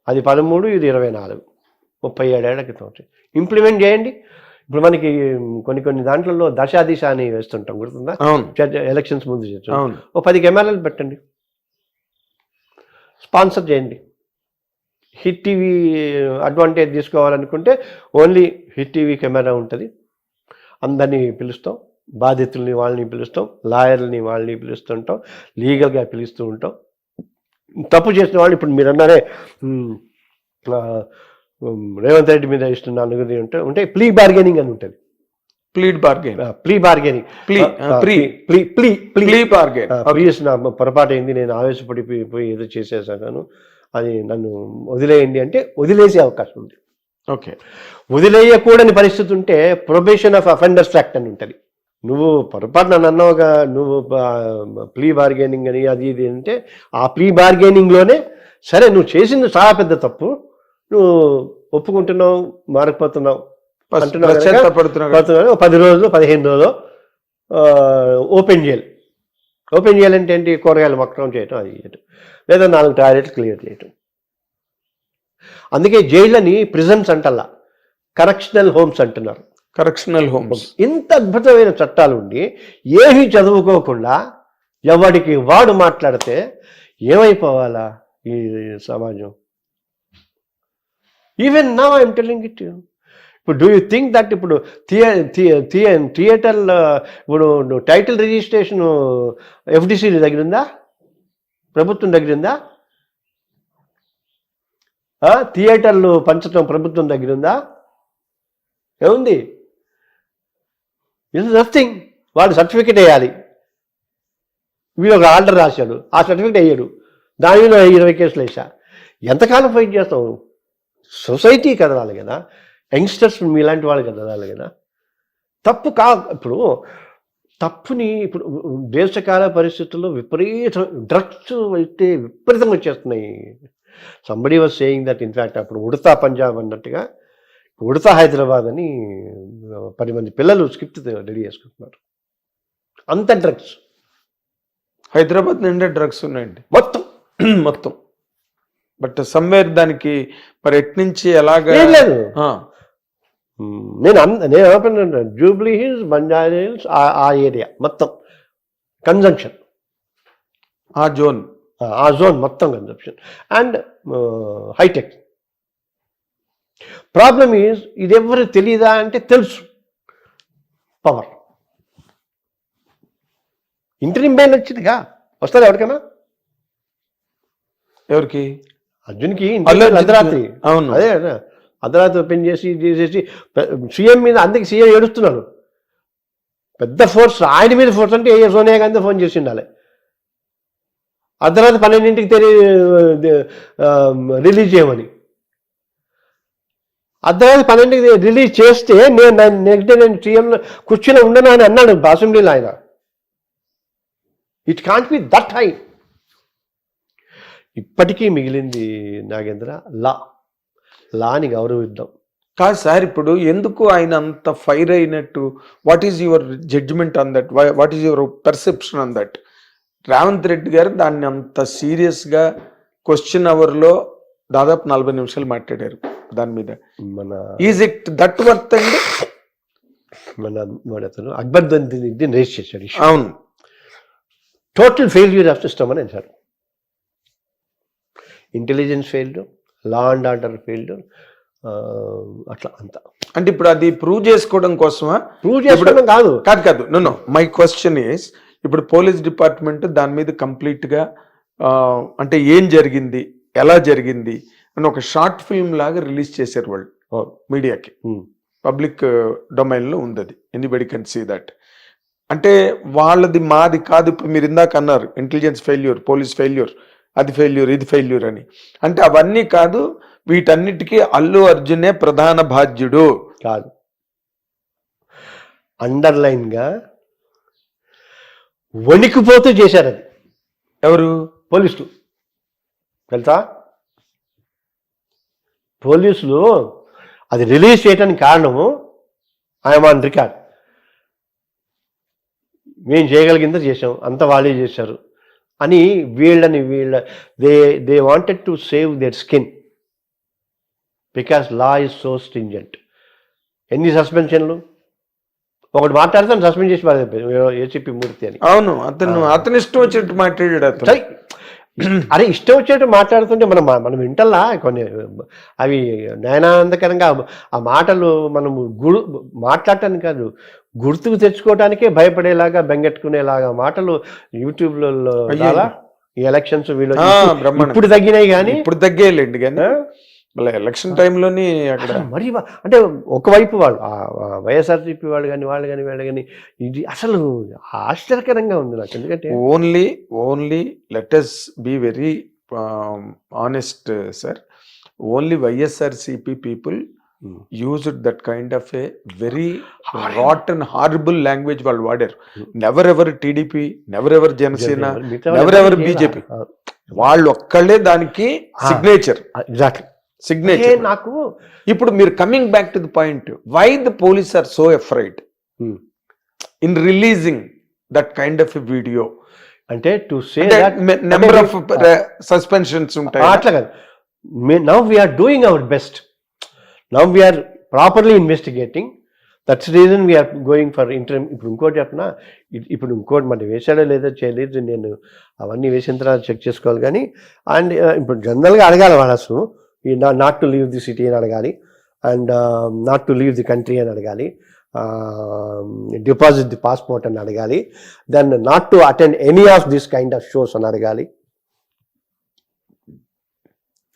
అది 13, ఇది 24, 37 ఏళ్ల క్రితం వచ్చింది. ఇంప్లిమెంట్ చేయండి. ఇప్పుడు మనకి కొన్ని దాంట్లో దశాదిశ అని వేస్తుంటాం, గుర్తుందా? ఎలక్షన్స్ ముందు చేస్తాం. 10 కెమెరాలు పెట్టండి, స్పాన్సర్ చేయండి. హిట్ టీవీ అడ్వాంటేజ్ తీసుకోవాలనుకుంటే ఓన్లీ హిట్ టీవీ కెమెరా ఉంటుంది. అందరినీ పిలుస్తాం, బాధితుల్ని వాళ్ళని పిలుస్తాం, లాయర్లని వాళ్ళని పిలుస్తుంటాం, లీగల్గా పిలుస్తూ ఉంటాం. తప్పు చేసిన వాళ్ళు ఇప్పుడు మీరు అన్నారే రేవంత్ రెడ్డి మీద ఇస్తున్న ఉంటే ప్లీ బార్గెనింగ్ అని ఉంటుంది. పొరపాటు అయింది, నేను ఆవేశపడిపోయి ఏదో చేసేసాను, అది నన్ను వదిలేయండి అంటే వదిలేసే అవకాశం ఉంది. ఓకే, వదిలేయకూడని పరిస్థితి ఉంటే ప్రొబేషన్ ఆఫ్ అఫెండర్స్ యాక్ట్ అని ఉంటుంది. నువ్వు పొరపాటు నన్ను అన్నావుగా, నువ్వు ప్లీ బార్గెనింగ్ అని అది ఇది అంటే ఆ ప్లీ బార్గెనింగ్లోనే సరే నువ్వు చేసింది చాలా పెద్ద తప్పు, నువ్వు ఒప్పుకుంటున్నావు, మారిపోతున్నావు అంటున్నావు, 10 రోజులు 15 రోజులు ఓపెన్ చేయాలంటే ఏంటి? కూరగాయలు మొక్కడం చేయటం, అది చేయటం, లేదా 4 టాయిలెట్లు క్లియర్ చేయటం. అందుకే జైళ్ళని ప్రిజన్స్ అంటల్లా, కరెక్షనల్ హోమ్స్ అంటున్నారు. Correctional homes. ఇంత అద్భుతమైన చట్టాలు ఉండి ఏమీ చదువుకోకుండా ఎవడికి వాడు మాట్లాడితే ఏమైపోవాలా ఈ సమాజం? Even now I'm telling it. ఇప్పుడు డూ యూ థింక్ దట్ ఇప్పుడు థియేటర్ ఇప్పుడు టైటిల్ రిజిస్ట్రేషన్ ఎఫ్డిసి దగ్గర ఉందా? ప్రభుత్వం దగ్గర ఉందా? థియేటర్లు పంచడం ప్రభుత్వం దగ్గర ఉందా? ఏముంది? It's nothing. వాడు సర్టిఫికెట్ వేయాలి, వీడు ఒక ఆర్డర్ రాశాడు, ఆ సర్టిఫికెట్ వేయడు, దాని మీద 20 కేసులు వేసా. ఎంతకాలం ఫైట్ చేస్తావు? సొసైటీ కదలాలి కదా, యంగ్స్టర్స్ మీలాంటి వాళ్ళు కదలాలి కదా. తప్పు ఇప్పుడు తప్పుని ఇప్పుడు దేశకాల పరిస్థితుల్లో డ్రగ్స్ అయితే విపరీతంగా వచ్చేస్తున్నాయి. Somebody was saying that in fact అప్పుడు ఉడతా పంజాబ్ అన్నట్టుగా ఉడతా హైదరాబాద్ అని 10 మంది పిల్లలు స్క్రిప్ట్ రెడీ చేసుకుంటున్నారు. అంత డ్రగ్స్ హైదరాబాద్ నిండా డ్రగ్స్ ఉన్నాయండి మొత్తం. బట్ సమ్వేర్ దానికి మరి ఎట్నుంచి ఎలాగా లేదు. నేను ఏమన్నా జూబ్లీ హిల్స్, బంజారా హిల్స్, ఆ ఏరియా మొత్తం కన్జంక్షన్, ఆ జోన్ ఆ జోన్ మొత్తం consumption and hitech. Problem is ఇది ఎవరు తెలియదా అంటే తెలుసు. పవర్ ఇంటరిమ్ బ్యాన్ వచ్చిందిగా, వస్తారు ఎవరికైనా. ఎవరికి? అర్జున్కి అర్ధరాత్రి. అవును, అదే కదా, అర్ధరాత్రి ఓపెన్ చేసి సీఎం మీద, అందుకే సీఎం ఏడుస్తున్నాడు. పెద్ద ఫోర్స్, ఆయన మీద ఫోర్స్ అంటే సోనియా గాంధీ ఫోన్ చేసి ఉండాలి. అర్ధరాత్రి 12ంటికి రిలీజ్ చేయమని. అర్ధరాత్రి 12ంటికి రిలీజ్ చేస్తే నెక్స్ట్ డే నేను సీఎం కూర్చుని ఉండను అని అన్నాడు అసెంబ్లీలో ఆయన. It can't be that high. ఇప్పటికీ మిగిలింది నాగేంద్ర లాని గౌరవిద్దాం. కాదు సార్, ఇప్పుడు ఎందుకు ఆయన అంత ఫైర్ అయినట్టు? What is your judgement on that? What is your perception on that? Revanth Reddy garu దాన్ని అంత సీరియస్గా క్వశ్చన్ అవర్లో దాదాపు 40 నిమిషాలు మాట్లాడారు దాని మీద. ఈజ్ ఇట్ దట్ వర్త్ అండి? మన అతను అక్బర్ దీన్ని రేస్ చేశాడు. అవును, టోటల్ ఫెయిల్యూర్ ఆఫ్ సిస్టమ్ అని అంటారు. Intelligence failed, law and order failed, అట్లా అంతా. అంటే ఇప్పుడు అది ప్రూవ్ చేసుకోవడం కోసమా? ప్రూవ్ చేసుకోవడం కాదు. కాదు నో మై క్వశ్చన్ ఈస్, ఇప్పుడు పోలీస్ డిపార్ట్మెంట్ దాని మీద కంప్లీట్గా అంటే ఏం జరిగింది, ఎలా జరిగింది అని ఒక షార్ట్ ఫిల్మ్ లాగా రిలీజ్ చేశారు వాళ్ళు మీడియాకి. పబ్లిక్ డొమైన్లో ఉంది అది, ఎనీబడి కెన్ సీ దట్. అంటే వాళ్ళది మాది కాదు. ఇప్పుడు మీరు ఇందాక అన్నారు ఇంటెలిజెన్స్ ఫెయిల్యూర్, పోలీస్ ఫెయిల్యూర్, అది ఫెయిల్యూర్, ఇది ఫెయిల్యూర్ అని. అంటే అవన్నీ కాదు, వీటన్నిటికీ అల్లు అర్జునే ప్రధాన బాధ్యుడు కాదు. అండర్లైన్గా వణికిపోతూ చేశారు అది. ఎవరు? పోలీసులు. తెలుసా, పోలీసులు అది రిలీజ్ చేయడానికి కారణము ఐఎమ్ ఆన్ రికార్డ్, మేము చేయగలిగిందో చేసాం, అంత వాళ్ళే చేశారు అని they wanted to save their skin because law is so stringent. ఎన్ని సస్పెన్షన్లు, ఒకటి మాట్లాడితే సస్పెండ్ చేసి ఏసీపీ మూర్తి అని. అవును, అతను ఇష్టం వచ్చినట్టు మాట్లాడాడు. అరే ఇష్టం వచ్చేట్టు మాట్లాడుతుంటే మనం వింటల్లా కొన్ని అవి నయనానందకరంగా ఆ మాటలు మనము మాట్లాడటానికి కాదు, గుర్తుకు తెచ్చుకోవటానికే భయపడేలాగా బెంగెట్టుకునేలాగా మాటలు యూట్యూబ్లో ఈ ఎలక్షన్స్ వీళ్ళు ఇప్పుడు తగ్గినాయి. కానీ ఇప్పుడు తగ్గేయండి, కానీ మళ్ళీ ఎలక్షన్ టైంలోని అక్కడ మరి అంటే ఒకవైపు వాళ్ళు వైఎస్ఆర్సీపీ వాళ్ళు కానీ ఇది అసలు ఆశ్చర్యకరంగా ఉంది నాకు. ఎందుకంటే only let us be very honest sir, only YSRCP people used that kind of a very rotten, horrible language వాళ్ళు వాడారు. Never ever TDP, never ever Janasena, never ever BJP, వాళ్ళు ఒక్కళ్ళే దానికి సిగ్నేచర్. Exactly signature. నాకు ఇప్పుడు మీరు coming back to the point, why the police are so afraid in releasing that kind of a video? అంటే to say number of suspensions ఉంటాయి. అట్లా కాదు, now we're doing our best, now we're properly investigating, that's reason we're going for interim. ఇప్పుడు ఇంకోటి చెప్పినా, ఇప్పుడు ఇంకోటి మరి వేసాడో లేదో చేయలేదు, నేను అవన్నీ వేసిన తర్వాత చెక్ చేసుకోవాలి. కానీ అండ్ ఇప్పుడు జనరల్గా అడగాలి వాళ్ళు అసలు not to leave the city అని అడగాలి, and not to leave the country అని అడగాలి, డిపాజిట్ ది పాస్పోర్ట్ అని అడగాలి, then not to attend any of this kind of shows అని అడగాలి.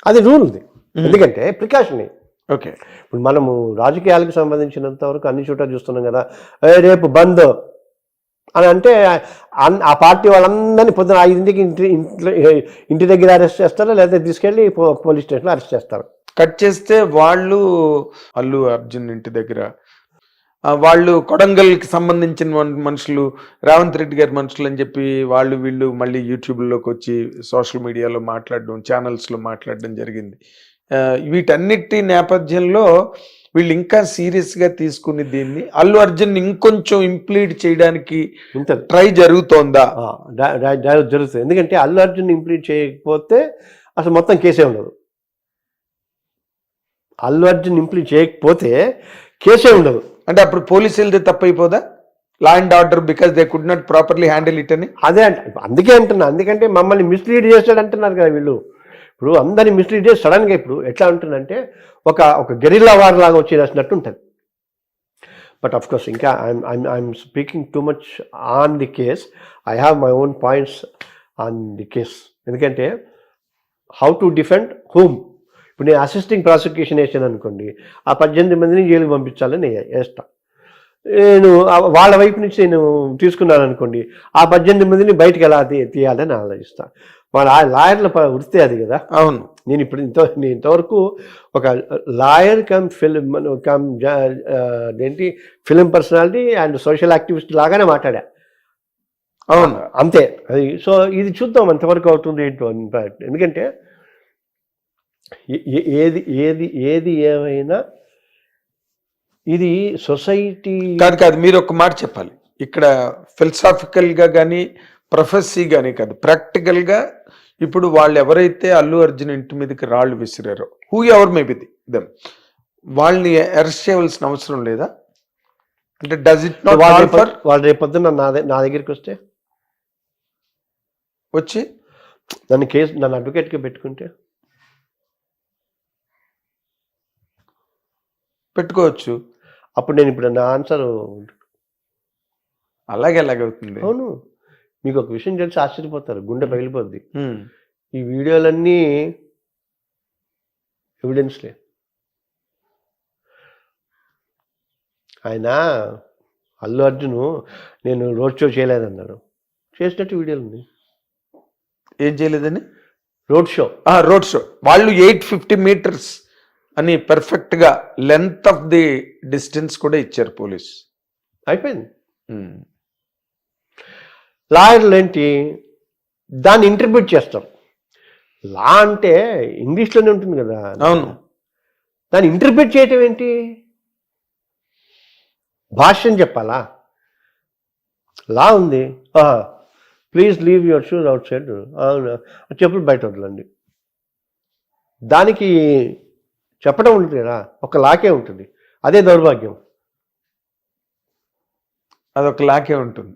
అది రూల్ ఉంది, ఎందుకంటే ప్రికాషన్. ఓకే, ఇప్పుడు మనము రాజకీయాలకు సంబంధించినంత వరకు అన్ని చోట్ల చూస్తున్నాం కదా, రేపు బంద్ అని అంటే ఆ పార్టీ వాళ్ళందరినీ పొద్దున 5ంటికి ఇంటి దగ్గర అరెస్ట్ చేస్తారు, లేకపోతే తీసుకెళ్ళి పోలీస్ స్టేషన్లో అరెస్ట్ చేస్తారు. కట్ చేస్తే వాళ్ళు అల్లు అర్జున్ ఇంటి దగ్గర వాళ్ళు కొడంగల్కి సంబంధించిన మనుషులు, రేవంత్ రెడ్డి గారి మనుషులు అని చెప్పి వీళ్ళు మళ్ళీ యూట్యూబ్లోకి వచ్చి సోషల్ మీడియాలో మాట్లాడడం, ఛానల్స్లో మాట్లాడడం జరిగింది. వీటన్నిటి నేపథ్యంలో వీళ్ళు ఇంకా సీరియస్గా తీసుకుని దీన్ని అల్లు అర్జున్ ఇంకొంచెం ఇంప్లీడ్ చేయడానికి ట్రై జరుగుతోందా? జరుగుతుంది. ఎందుకంటే అల్లు అర్జున్ ఇంప్లీడ్ చేయకపోతే అసలు మొత్తం కేసే ఉండదు. అల్లు అర్జున్ ఇంప్లీడ్ చేయకపోతే కేసే ఉండదు. అంటే అప్పుడు పోలీసులది తప్పైపోదా? Law and order because they could not properly handle it అని. అదే అందుకే అంటున్నా, ఎందుకంటే మమ్మల్ని మిస్లీడ్ చేస్తాడు అంటున్నారు కదా వీళ్ళు. ఇప్పుడు అందరినీ మిస్లీడ్ చేసి సడన్గా ఇప్పుడు ఎట్లా ఉంటుందంటే ఒక గెరిల్లా వార్ లాగా వచ్చేసినట్టు ఉంటుంది. బట్ అఫ్ కోర్స్ ఇంకా I'm speaking too much on the case. I have my own points on the case. ఎందుకంటే హౌ టు డిఫెండ్ హూమ్. ఇప్పుడు నేను అసిస్టింగ్ ప్రాసిక్యూషన్ వేసాను అనుకోండి, ఆ 18 మందిని జైలుకి పంపించాలని వేస్తా. నేను వాళ్ళ వైపు నుంచి నేను తీసుకున్నాను అనుకోండి, ఆ 18 మందిని బయటకు ఎలా తీయాలని ఆలోచిస్తాను. వాళ్ళ లాయర్ల వృత్తి అది కదా. అవును. నేను ఇంతవరకు ఒక లాయర్ ఏంటి film personality and social activist లాగానే మాట్లాడా. అవును, అంతే. అది సో ఇది చూద్దాం ఎంతవరకు అవుతుంది ఏంటో. ఎందుకంటే ఏది ఏమైనా ఇది సొసైటీ కాదు. మీరు ఒక మాట చెప్పాలి ఇక్కడ, ఫిలసాఫికల్ గా కానీ ప్రొఫెసీ కానీ కాదు, ప్రాక్టికల్ గా. ఇప్పుడు వాళ్ళు ఎవరైతే అల్లు అర్జున్ ఇంటి మీదకి రాళ్ళు విసిరారో, హూ ఎవర్ మేబీ దెమ్, వాళ్ళని అరెస్ట్ చేయవలసిన అవసరం లేదా? అంటే డస్ ఇట్ నాట్ వాళ్ళు రేపొద్దున నా దగ్గరికి వస్తే వచ్చి నన్ను అడ్వకేట్గా పెట్టుకోవచ్చు. అప్పుడు నేను ఇప్పుడు నా ఆన్సర్ ఎలాగవుతుంది? అవును, మీకు ఒక విషయం తెలిసి ఆశ్చర్యపోతారు, గుండె పగిలిపోద్ది. ఈ వీడియోలన్నీ ఎవిడెన్స్లే. ఆయన అల్లు అర్జున్ నేను రోడ్ షో చేయలేదన్నాడు, చేసినట్టు వీడియోలు ఉన్నాయి. ఏం చేయలేదని? రోడ్ షో వాళ్ళు 850 meters అని పర్ఫెక్ట్ గా లెంత్ ఆఫ్ ది డిస్టెన్స్ కూడా ఇచ్చారు పోలీస్. అయిపోయింది. లాయర్లు ఏంటి దాన్ని ఇంటర్ప్రిట్ చేస్తారు. లా అంటే ఇంగ్లీష్లోనే ఉంటుంది కదా. అవును, దాన్ని ఇంటర్ప్రిట్ చేయటం ఏంటి? భాష్యం చెప్పాలా? లా ఉంది, please leave your shoes out side, అవును చెప్పులు బయట వదలండి. దానికి చెప్పడం ఉంటుంది కదా, ఒక లాకే ఉంటుంది. అదే దౌర్భాగ్యం. అదొక లాకే ఉంటుంది.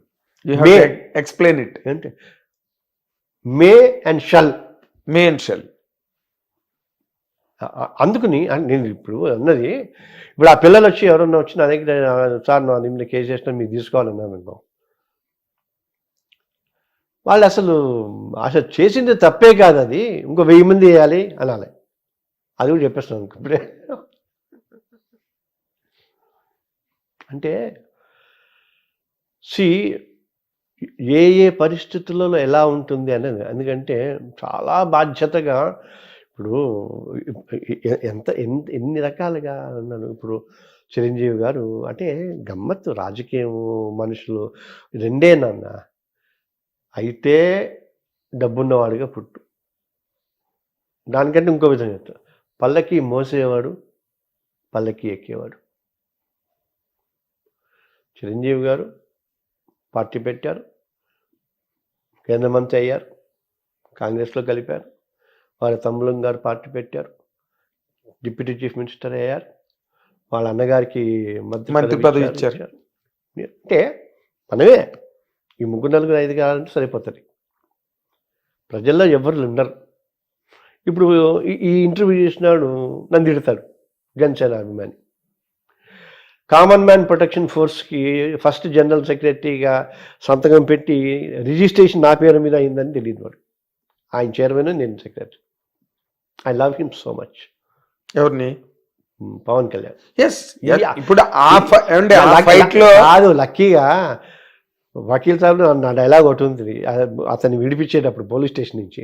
Explain it. అంటే మే అండ్ షల్. అందుకని నేను ఇప్పుడు అన్నది, ఇప్పుడు ఆ పిల్లలు వచ్చి ఎవరన్నా వచ్చి నా దగ్గర సార్ నా మీద కేసు చేసినా మీకు తీసుకోవాలన్నాను అనుకో, వాళ్ళు అసలు చేసింది తప్పే కాదు, అది ఇంకో 1000 మంది వేయాలి అనాలి. అది కూడా చెప్పేస్తున్నాను ఇప్పుడే. అంటే ఏ పరిస్థితులలో ఎలా ఉంటుంది అనేది. ఎందుకంటే చాలా బాధ్యతగా ఇప్పుడు ఎన్ని రకాలుగా ఉన్నాను. ఇప్పుడు చిరంజీవి గారు అంటే గమ్మత్తు, రాజకీయం మనుషులు రెండే నాన్న. అయితే డబ్బున్నవాడిగా పుట్టు, దానికంటే ఇంకో విధంగా చెప్తా, పల్లకి మోసేవాడు, పల్లకి ఎక్కేవాడు. చిరంజీవి గారు పార్టీ పెట్టారు, కేంద్ర మంత్రి అయ్యారు, కాంగ్రెస్లో కలిపారు. వాళ్ళ తమ్ములం గారు పార్టీ పెట్టారు, డిప్యూటీ చీఫ్ మినిస్టర్ అయ్యారు. వాళ్ళ అన్నగారికి మంత్రి పదవి ఇచ్చారు. అంటే మనమే ఈ 3-4 5 కావాలంటే సరిపోతుంది. ప్రజల్లో ఎవరు ఉండరు. ఇప్పుడు ఈ ఇంటర్వ్యూ చేసినాడు నన్ను తిడతాడు, జనసేన అభిమాని. కామన్ మ్యాన్ ప్రొటెక్షన్ ఫోర్స్కి ఫస్ట్ జనరల్ సెక్రటరీగా సంతకం పెట్టి రిజిస్ట్రేషన్ నా పేరు మీద అయిందని తెలియదు వాడు. ఆయన చైర్మన్, నేను secretary. I love him so much. ఎవరిని? పవన్ కళ్యాణ్. ఇప్పుడు కాదు, లక్కీగా వకీల్ సాబ్ నా డైలాగ్ ఒకటి ఉంది, అతన్ని విడిపించేటప్పుడు పోలీస్ స్టేషన్ నుంచి,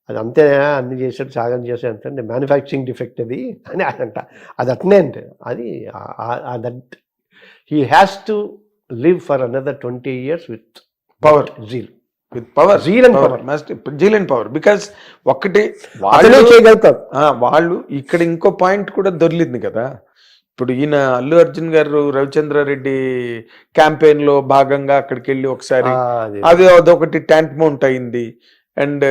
అది అంతే అన్ని చేసాడు, సాగం చేసాడు అంటే మ్యానుఫ్యాక్చరింగ్ డిఫెక్ట్ అది అని అంట. అది అట్నే అంటే అది that he has to live for another 20 years with power, zeal and power. Because ఒక్కటి చేయగలుగుతారు వాళ్ళు. ఇక్కడ ఇంకో పాయింట్ కూడా దొరికింది కదా. ఇప్పుడు ఈయన అల్లు అర్జున్ గారు రవిచంద్రారెడ్డి క్యాంపెయిన్ లో భాగంగా అక్కడికి వెళ్ళి ఒకసారి అదొకటి ట్యాంక్ మౌంట్ అయింది. అండ్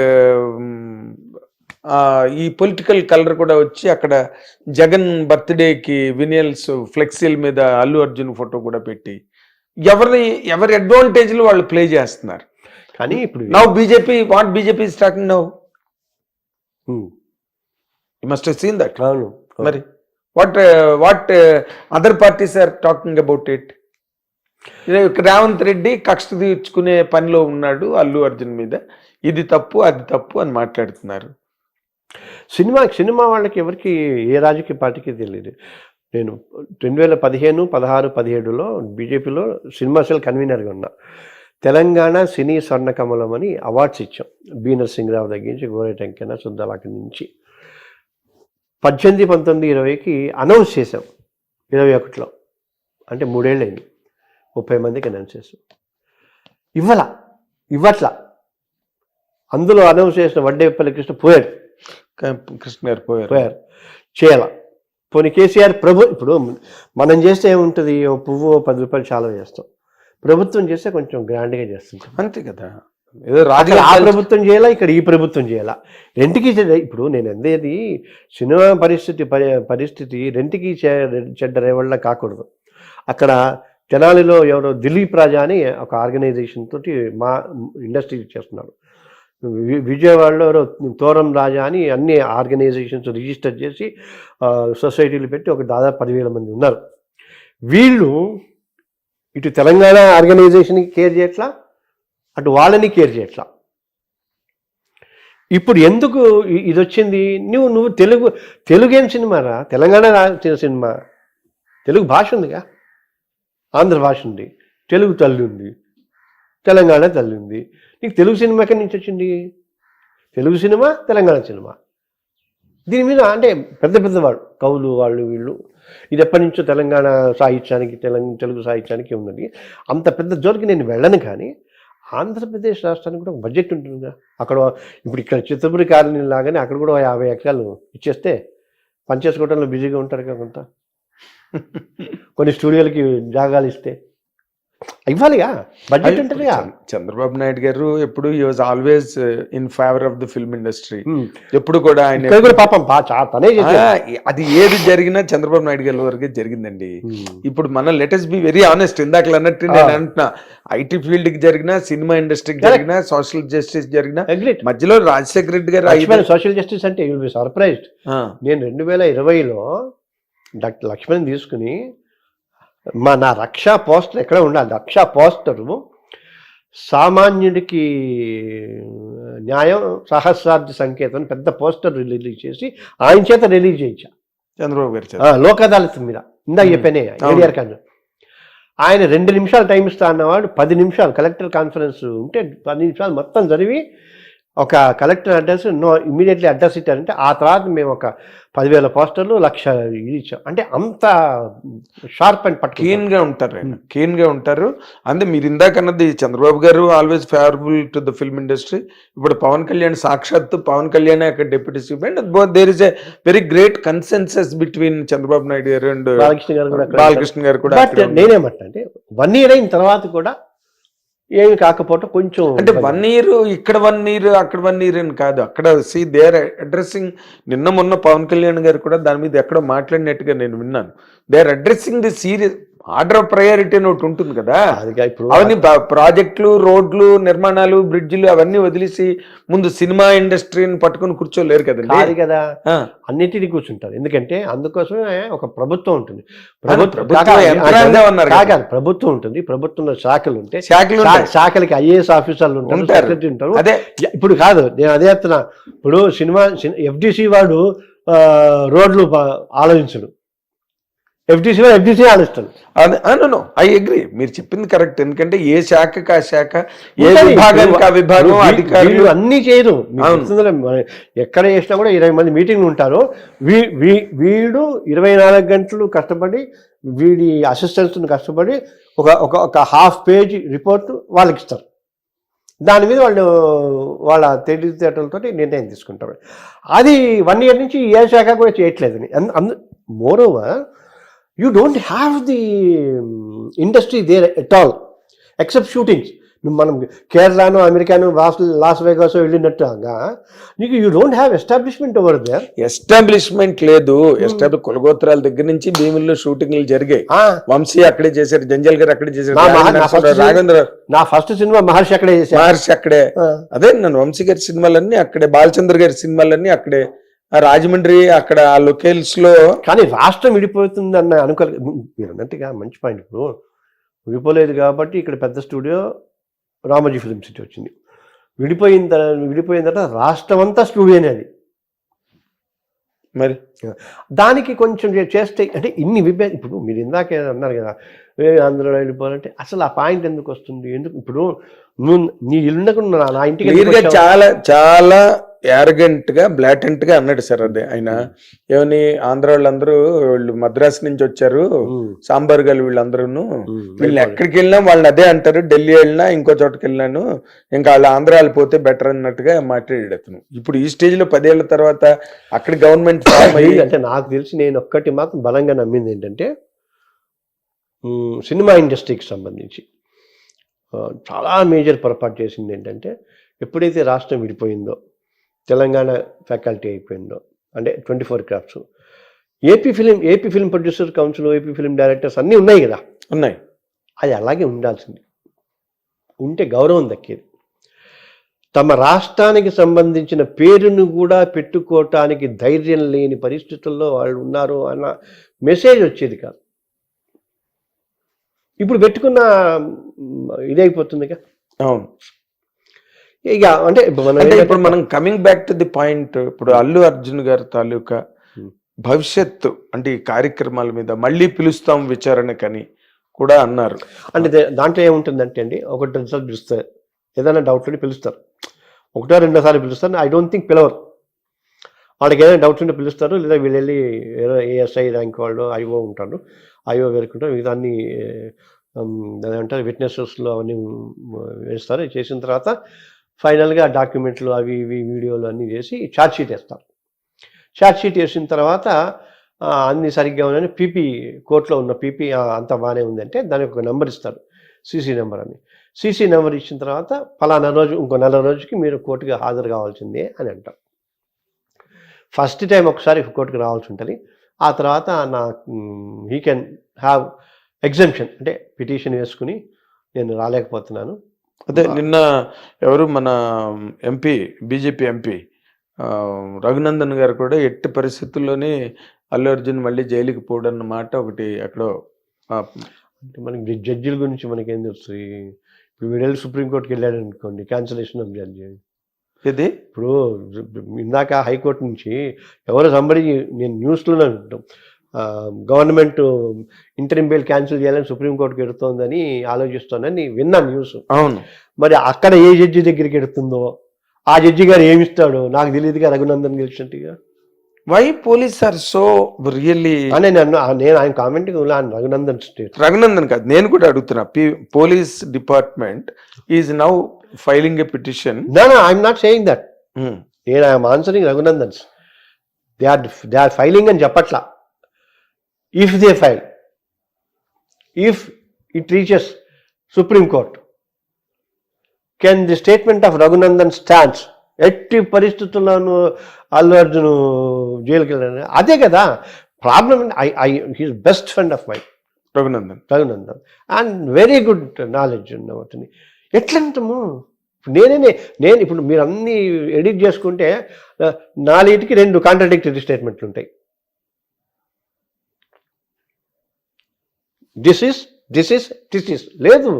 ఈ పొలిటికల్ కలర్ కూడా వచ్చి అక్కడ జగన్ బర్త్డేకి వినియల్స్ ఫ్లెక్సీల మీద అల్లు అర్జున్ ఫోటో కూడా పెట్టి ఎవరి అడ్వాంటేజ్లు వాళ్ళు ప్లే చేస్తున్నారు. కానీ ఇప్పుడు now BJP is talking now, you must have seen that. మరి what other parties are talking about it? Revanth Reddy కక్ష తీర్చుకునే పనిలో ఉన్నాడు అల్లు అర్జున్ మీద, ఇది తప్పు అది తప్పు అని మాట్లాడుతున్నారు. సినిమా వాళ్ళకి ఎవరికి ఏ రాజకీయ పార్టీకి తెలియదు. నేను 2015, 16, 17లో బీజేపీలో సినిమా సెల్ కన్వీనర్గా ఉన్నా. తెలంగాణ సినీ స్వర్ణకమలం అని అవార్డ్స్ ఇచ్చాం. బి నరసింహరావు దగ్గర నుంచి గోరేటి వెంకన్న సుద్దాలకి నుంచి 18, 19, 20కి అనౌన్స్ చేసాం. 21లో అంటే 3 ఏళ్ళు అయింది. 30 మందికి అనౌన్స్ చేసాం. ఇవ్వట్లా. అందులో అనౌన్స్ చేసిన వడ్డేపల్లి కృష్ణ పోయాడు, కృష్ణ గారు పోయారు చేయాల. పోనీ కేసీఆర్ ఇప్పుడు మనం చేస్తే ఏముంటుంది, ఓ పువ్వు 10 రూపాయలు చాలా చేస్తాం. ప్రభుత్వం చేస్తే కొంచెం గ్రాండ్గా చేస్తుంటాం, అంతే కదా. ఏదో ఆ ప్రభుత్వం చేయాలా, ఇక్కడ ఈ ప్రభుత్వం చేయాలా, రెంట్కి. ఇప్పుడు నేను అందేది సినిమా పరిస్థితి రెంట్కి చెడ్డ రేవళ్ళ కాకూడదు. అక్కడ తెనాలిలో ఎవరో దిలీప్ రాజా అని ఒక ఆర్గనైజేషన్ తోటి మా ఇండస్ట్రీ చేస్తున్నారు. విజయవాడలో ఎవరో తోరం రాజా అని అన్ని ఆర్గనైజేషన్స్ రిజిస్టర్ చేసి సొసైటీలు పెట్టి ఒక దాదాపు 10,000 మంది ఉన్నారు. వీళ్ళు ఇటు తెలంగాణ ఆర్గనైజేషన్కి కేర్ చేయట్లా, అటు వాళ్ళని కేర్ చేయట్లా. ఇప్పుడు ఎందుకు ఇది వచ్చింది? నువ్వు తెలుగేం సినిమారా? తెలంగాణ సినిమా, తెలుగు భాష ఉందిగా, ఆంధ్ర భాష ఉంది, తెలుగు తల్లి ఉంది, తెలంగాణ తల్లి ఉంది. నీకు తెలుగు సినిమా ఎక్కడి నుంచి వచ్చింది? Telugu cinema, Telangana cinema. దీని మీద అంటే పెద్దవాళ్ళు కవులు వాళ్ళు వీళ్ళు ఇది ఎప్పటి నుంచో తెలంగాణ సాహిత్యానికి తెలుగు సాహిత్యానికి ఉన్నది. అంత పెద్ద జోలికి నేను వెళ్ళను. కానీ ఆంధ్రప్రదేశ్ రాష్ట్రానికి కూడా ఒక బడ్జెట్ ఉంటుందిగా. అక్కడ ఇప్పుడు ఇక్కడ చిత్తూరు కాలనీ లాగానే అక్కడ కూడా 50 ఎకరాలు ఇచ్చేస్తే పనిచేసుకోవడంలో బిజీగా ఉంటారు కదా. కొంత కొన్ని స్టూడియోలకి జాగాలు ఇస్తే ఇవ్వాలిగా, బడ్జెట్ ఉంటుందిగా. చంద్రబాబు నాయుడు గారు ఎప్పుడు హి was always in favour of the film industry. ఎప్పుడు కూడా ఆయన పాపం అది ఏది జరిగినా చంద్రబాబు నాయుడు గారి వరకే జరిగిందండి. ఇప్పుడు మనం లెటెస్ట్ బి వెరీ ఆనెస్ట్. ఇందాక అన్నట్టు నేను అంటున్నా, ఐటీ ఫీల్డ్ కి జరిగినా, సినిమా ఇండస్ట్రీకి జరిగినా, సోషల్ జస్టిస్ జరిగినా, మధ్యలో రాజశేఖర రెడ్డి గారు సోషల్ జస్టిస్ అంటే యు విల్ బి సర్ప్రైజ్డ్. నేను 2020లో డాక్టర్ లక్ష్మణ్ తీసుకుని నా రక్షా పోస్టర్ ఎక్కడ ఉండాలి, రక్షా పోస్టరు సామాన్యుడికి న్యాయం సహస్రాబ్ది సంకేతం అని పెద్ద పోస్టర్ రిలీజ్ చేసి ఆయన చేత రిలీజ్ చేయించా. చంద్రబాబు గారు లోక్ అదాలత్ మీద ఇందా చెప్పానే ఏడిఆర్ ఖాన్. ఆయన 2 నిమిషాలు టైం ఇస్తా అన్నవాడు 10 నిమిషాలు కలెక్టర్ కాన్ఫరెన్స్ ఉంటే 10 నిమిషాలు మొత్తం జరిగి ఒక కలెక్టర్ అడ్రస్ ఇమ్మీడియట్లీ అడ్రస్ ఇచ్చారంటే ఆ తర్వాత మేము ఒక 10,000 పోస్టర్లు 1,00,000 ఇది ఇచ్చాం. అంటే అంత షార్ప్ అండ్ క్లీన్గా ఉంటారు, ఆయన క్లీన్గా ఉంటారు. అంటే మీరు ఇందాక అన్నది Chandrababu garu always favourable to the film industry. ఇప్పుడు పవన్ కళ్యాణ్ సాక్షాత్తు పవన్ కళ్యాణ్ అక్కడ deputy CM. There is a very great consensus between Chandrababu Naidu garu and Balakrishna గారు కూడా. నేనేమంటే 1 year అయిన తర్వాత కూడా ఏమి కాకపోతే కొంచెం అంటే 1 year ఇక్కడ 1 year అక్కడ 1 year అని కాదు. అక్కడ సి దే ఆర్ అడ్రస్సింగ్. నిన్న మొన్న పవన్ కళ్యాణ్ గారు కూడా దాని మీద ఎక్కడో మాట్లాడినట్టుగా నేను విన్నాను. They are addressing the serious order of priority అని ఒకటి ఉంటుంది కదా. అవన్నీ ప్రాజెక్టులు, రోడ్లు, నిర్మాణాలు, బ్రిడ్జిలు అవన్నీ వదిలేసి ముందు సినిమా ఇండస్ట్రీని పట్టుకుని కూర్చోలేరు కదండి. అది కదా, అన్నిటినీ కూర్చుంటారు. ఎందుకంటే అందుకోసమే ఒక ప్రభుత్వం ఉంటుంది. ప్రభుత్వం ఉంటుంది, ప్రభుత్వంలో శాఖలు ఉంటాయి, శాఖలకి ఐఏఎస్ ఆఫీసర్లు ఉంటారు, సెక్రటరీ ఉంటారు. అదే ఇప్పుడు కాదు, నేను అదే చెప్తున్నా. ఇప్పుడు ఎఫ్డిసి వాడు రోడ్లు ఆలోచించడు, ఎఫ్డిసి ఆలోచిస్తాడు. ఐ అగ్రీ, మీరు చెప్పింది కరెక్ట్. ఎందుకంటే ఏ శాఖకి ఆ శాఖ, ఏ విభాగానికి ఆ విభాగం, అధికారులు అన్నీ చేయరు. ఎక్కడ చేసినా కూడా 20 మంది మీటింగ్లు ఉంటారు. వీడు 24 గంటలు కష్టపడి వీడి అసిస్టెంట్స్ని కష్టపడి ఒక ½ పేజ్ రిపోర్ట్ వాళ్ళకి ఇస్తారు. దాని మీద వాళ్ళ తెలివితేటలతో నిర్ణయం తీసుకుంటారు. అది 1 year నుంచి ఏ శాఖ కూడా చేయట్లేదని. Moreover you don't have the industry there at all except shootings. మనం కేరళను అమెరికాను లాస్ వేగాస్ వెళ్ళినట్టుగా నీకు you don't have establishment over there. Establishment లేదు. కులగోత్రాల దగ్గర నుంచి భీముల్లో షూటింగ్లు జరిగాయి. వంశీ అక్కడే చేశారు, జంజల్ గారు అక్కడే చేశారు, రాఘవేంద్ర నా ఫస్ట్ సినిమా మహర్షి అక్కడే చేశారు. మహర్షి అక్కడే. అదే నన్ను వంశీ గారి సినిమాలన్నీ అక్కడే, బాలచంద్ర గారి సినిమాలన్నీ అక్కడే, రాజమండ్రి అక్కడ ఆ లొకేల్స్ లో. కానీ రాష్ట్రం విడిపోతుంది అన్న అనుకోలేదు మీరు అన్నట్టుగా. మంచి పాయింట్. ఇప్పుడు విడిపోలేదు కాబట్టి ఇక్కడ పెద్ద స్టూడియో రామోజీ ఫిలిం సిటీ వచ్చింది. విడిపోయిన తర్వాత రాష్ట్రం అంతా స్టూడియోనే అది. మరి దానికి కొంచెం చేస్తే అంటే ఇన్ని ఇప్పుడు మీరు ఇందాకే అన్నారు కదా ఆంధ్రలో వెళ్ళిపోవాలంటే అసలు ఆ పాయింట్ ఎందుకు వస్తుంది? ఎందుకు ఇప్పుడు నువ్వు నీ ఇల్లుకు నా ఇంటికి చాలా చాలా యారగెంట్ గా బ్లాటెంట్ గా అన్నాడు సార్. అదే ఆయన ఏమని ఆంధ్ర వాళ్ళందరూ వీళ్ళు మద్రాసు నుంచి వచ్చారు సాంబార్ గారు వీళ్ళందరూ, వీళ్ళు ఎక్కడికి వెళ్ళినా వాళ్ళని అదే అంటారు, ఢిల్లీ వెళ్ళినా ఇంకో చోటకి వెళ్ళినాను, ఇంకా వాళ్ళు ఆంధ్ర వెళ్ళిపోతే బెటర్ అన్నట్టుగా మాట్లాడాడు అతను. ఇప్పుడు ఈ స్టేజ్ లో 10 ఏళ్ల తర్వాత అక్కడ గవర్నమెంట్ ఫామ్ అయ్యి, అంటే నాకు తెలిసి నేను ఒక్కటి మాత్రం బలంగా నమ్మింది ఏంటంటే సినిమా ఇండస్ట్రీకి సంబంధించి చాలా మేజర్ పొరపాటు చేసింది ఏంటంటే ఎప్పుడైతే రాష్ట్రం విడిపోయిందో, తెలంగాణ ఫ్యాకల్టీ అయిపోయిందో, అంటే 24 crafts, AP film producer council, AP film directors అన్నీ ఉన్నాయి కదా, ఉన్నాయి. అది అలాగే ఉండాల్సింది. ఉంటే గౌరవం దక్కేది. తమ రాష్ట్రానికి సంబంధించిన పేరును కూడా పెట్టుకోవటానికి ధైర్యం లేని పరిస్థితుల్లో వాళ్ళు ఉన్నారు అన్న మెసేజ్ వచ్చేది కాదు. ఇప్పుడు పెట్టుకున్న ఇదైపోతుందిగా. అవును. ఇక అంటే ఇప్పుడు మనం coming back to the point, ఇప్పుడు అల్లు అర్జున్ గారి తాలూకా భవిష్యత్తు అంటే ఈ కార్యక్రమాల మీద మళ్ళీ పిలుస్తాం విచారణకని కూడా అన్నారు. అంటే దాంట్లో ఏముంటుందంటే అండి, ఒకటి 2 సార్లు పిలుస్తారు, ఏదైనా డౌట్ ఉంటే పిలుస్తారు, 1-2 సార్లు పిలుస్తారు. ఐ డోంట్ థింక్ పిలవరు. వాళ్ళకి ఏదైనా డౌట్స్ ఉంటే పిలుస్తారు, లేదా వీళ్ళు వెళ్ళి ఏఎస్ఐ ర్యాంక్ వాళ్ళు ఐఓ ఉంటారు, ఐఓ వేరుకుంటారు, మిగతా అన్ని అదేమంటారు విట్నెసెస్లో అవన్నీ వేస్తారు. చేసిన తర్వాత ఫైనల్గా డాక్యుమెంట్లు అవి ఇవి వీడియోలు అన్నీ చేసి ఛార్జ్ షీట్ వేస్తారు. ఛార్జ్ షీట్ వేసిన తర్వాత అన్నీ సరిగ్గా ఉన్నాయని పీపీ కోర్టులో ఉన్న పీపీ అంతా బాగానే ఉందంటే దానికి ఒక నెంబర్ ఇస్తారు, సీసీ నెంబర్ అని. సీసీ నెంబర్ ఇచ్చిన తర్వాత ఫలానా రోజు ఇంకో 4 రోజుకి మీరు కోర్టుగా హాజరు కావాల్సిందే అని అంటారు. ఫస్ట్ టైం ఒకసారి కోర్టుకు రావాల్సి ఉంటుంది. ఆ తర్వాత హీ కెన్ హ్యావ్ ఎగ్జంప్షన్, అంటే పిటిషన్ వేసుకుని నేను రాలేకపోతున్నాను. అదే నిన్న ఎవరు మన ఎంపీ, బీజేపీ ఎంపీ రఘునందన్ గారు కూడా ఎట్టి పరిస్థితుల్లోనే అల్లు అర్జున్ మళ్ళీ జైలుకి పోవడం మాట ఒకటి ఎక్కడో. అంటే మనకి జడ్జిల గురించి మనకేం తెలుస్తుంది? ఇప్పుడు వీడెళ్ళి సుప్రీంకోర్టుకి వెళ్ళాడు అనుకోండి, క్యాన్సలేషన్ ఆఫ్ జడ్జి. ఇది ఇప్పుడు ఇందాక హైకోర్టు నుంచి ఎవరో సంబడి, నేను న్యూస్లోనే ఉంటాం, గవర్నమెంట్ ఇంటరిమ్ బెయిల్ క్యాన్సిల్ చేయాలని సుప్రీంకోర్టుకి ఎడుతోందని ఆలోచిస్తోందని విన్నాను న్యూస్. అవును. మరి అక్కడ ఏ జడ్జి దగ్గరికి ఎడుతుందో ఆ జడ్జి గారు ఏమిస్తాడో నాకు తెలియదుగా. రఘునందన్ గెలిచినట్టుగా why police are so really అని నేను ఆయన కామెంట్ రఘునందన్ స్టేట్, రఘునందన్ కాదు, నేను కూడా అడుగుతున్నా. Police department is now filing a petition. No I'm not saying that. నేను I'm answering Raghunandan's. They are filing అని చెప్పట్లా. If they file, if it reaches Supreme Court, can the statement of Raghunandan stands? ఎట్టి పరిస్థితుల్లోనూ అల్లు అర్జున్ జైలుకి వెళ్ళాను, అదే కదా problem. He's best friend of my Raghunandan and very good knowledge ఉన్నవతని. ఎట్లంటాము నేను ఇప్పుడు మీరు అన్ని ఎడిట్ చేసుకుంటే 4కి 2 కాంట్రాడిక్టరీ స్టేట్మెంట్లు ఉంటాయి. దిస్ ఇస్ లేదు.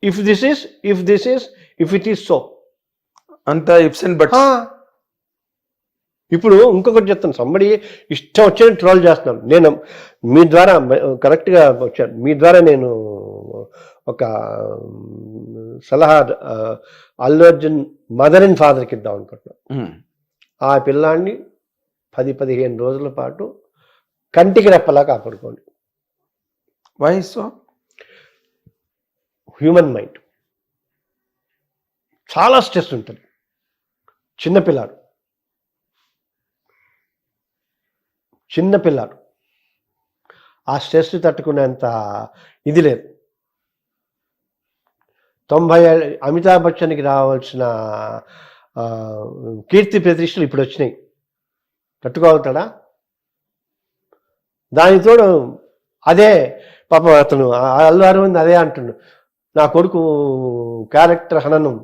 ఇఫ్ ఇట్ ఈస్ సో అంతా ఇఫ్స్ అండ్ బట్స్. ఇప్పుడు ఇంకొకటి చెప్తాను, సంబడి ఇష్టం వచ్చినట్టు ట్రోల్ చేస్తున్నాను. నేను మీ ద్వారా కరెక్ట్గా వచ్చాను, మీ ద్వారా నేను ఒక సలహా అల్లు అర్జున్ మదర్ అండ్ ఫాదర్కి ఇద్దాం అనుకుంటున్నాను. ఆ పిల్లాన్ని 10-15 రోజుల పాటు కంటికి రెప్పలా కాపాడుకోండి. Why so? హ్యూమన్ మైండ్ చాలా స్ట్రెస్ ఉంటుంది. చిన్నపిల్లాడు ఆ స్ట్రెస్ తట్టుకునేంత ఇది లేదు. అమితాబ్ బచ్చన్కి రావాల్సిన కీర్తి ప్రతిష్టలు ఇప్పుడు వచ్చినాయి. తట్టుకోగలుగుతాడా? దానికి తోడు అదే పాపం అతను అల్లు అరవింద్ అదే అంటుండు, నా కొడుకు క్యారెక్టర్ హననం.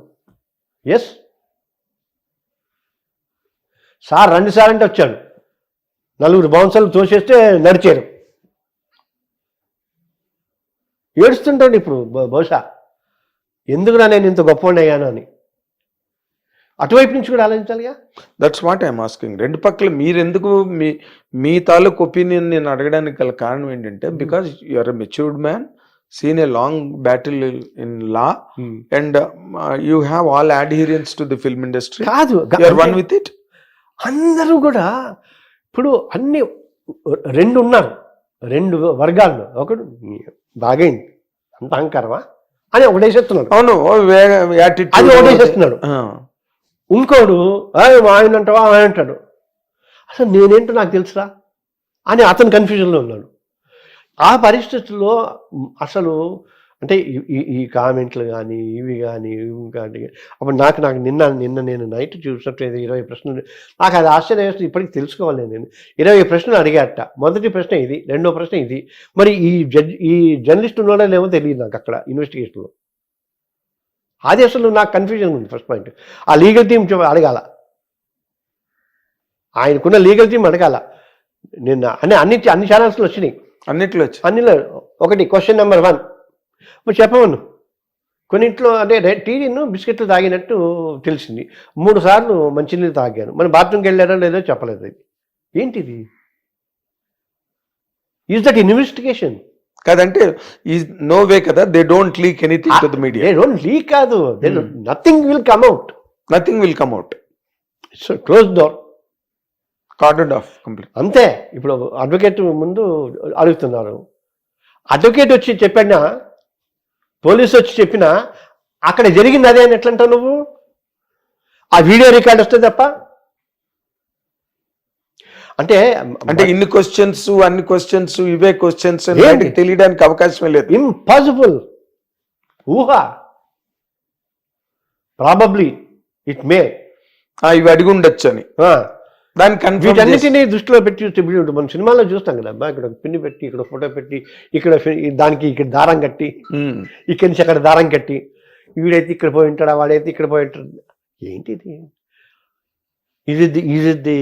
ఎస్ సార్ 2 సార్లు అంటే వచ్చాడు, 4 బౌన్సర్లు తోసేస్తే నడిచారు. ఏడుస్తుంటాడు ఇప్పుడు బహుశా, ఎందుకురా నేను ఇంత గొప్పవాడిని అయ్యాను అని. అటువైపు నుంచి కూడా ఆలోచించాలిగా. That's what I'm asking. 2 పక్కల మీరెందుకు మీ తాలూకు ఒపీనియన్ నేను అడగడానికి గల కారణం ఏంటంటే, because you're a matured man, seen a long battle in law, and you have all adherence to the film industry. కాదు, వన్ విత్ ఇట్. అందరూ కూడా ఇప్పుడు అన్ని 2 ఉన్నారు, 2 వర్గాల్లో. ఒకడు బాగైంది అంత అహంకారమా అని ఒకటేసేస్తున్నాడు. అవును, అది ఒకటేసేస్తున్నాడు. ఇంకోడు ఆయన అంటావా ఆయన అంటాడు, అసలు నేనేంటో నాకు తెలుసురా అని అతను కన్ఫ్యూజన్లో ఉన్నాడు. ఆ పరిస్థితుల్లో అసలు అంటే ఈ కామెంట్లు కానీ ఇవి కానీ కానీ అప్పుడు నాకు నిన్న నేను నైట్ చూసినట్టు 20 ప్రశ్నలు నాకు అది ఆశ్చర్యం వేస్తుంది. ఇప్పటికి తెలుసుకోవాలి. నేను 20 ప్రశ్నలు అడిగాట. మొదటి ప్రశ్న ఇది, రెండో ప్రశ్న ఇది. మరి ఈ జర్నలిస్ట్ ఉన్నాడో లేవో తెలియదు నాకు అక్కడ ఇన్వెస్టిగేషన్లో. అది అసలు నాకు కన్ఫ్యూజన్ ఉంది. ఫస్ట్ పాయింట్, ఆ లీగల్ టీం అడగాల, ఆయనకున్న లీగల్ టీం అడగాల. నిన్న అన్ని ఛానల్స్లో వచ్చినాయి, అన్నిలో ఒకటి క్వశ్చన్ నెంబర్ 1 మరి చెప్పమను. కొన్నింట్లో అంటే టీను బిస్కెట్లు తాగినట్టు తెలిసింది, 3 సార్లు మంచినీళ్ళు తాగాను, మరి బాత్రూమ్కి వెళ్ళారో లేదో చెప్పలేదు. అది ఏంటిది? Is that investigation? కాదంటే ఈజ్ నో వే కదా, they don't leak anything to the media. They don't leak కాదు, nothing will come out. So close door, corded off complete. అంతే. ఇప్పుడు అడ్వకేట్ ముందు అడుగుతున్నారు, అడ్వకేట్ వచ్చి చెప్పినా, పోలీసు వచ్చి చెప్పినా అక్కడ జరిగింది అదే అని ఎట్లంటావు నువ్వు? ఆ వీడియో రికార్డ్ వస్తే తప్ప. అంటే ఇన్ని క్వశ్చన్స్, అన్ని క్వశ్చన్స్, ఇవే క్వశ్చన్స్ తెలియడానికి అవకాశమే లేదు. ఇంపాసిబుల్. ఊహ. ప్రాబబ్లీ ఇట్ మే ఇవి అడిగి ఉండొచ్చు అని వీటన్నిటినీ దృష్టిలో పెట్టి చూస్తే మనం సినిమాలో చూస్తాం కదా, ఇక్కడ పిన్ని పెట్టి, ఇక్కడ ఫోటో పెట్టి, ఇక్కడ దానికి ఇక్కడ దారం కట్టి, ఇక్కడి నుంచి అక్కడ దారం కట్టి, వీడైతే ఇక్కడ పోయి ఉంటాడా, వాడైతే ఇక్కడ పోయి ఉంటాడు. ఏంటిది? ఇది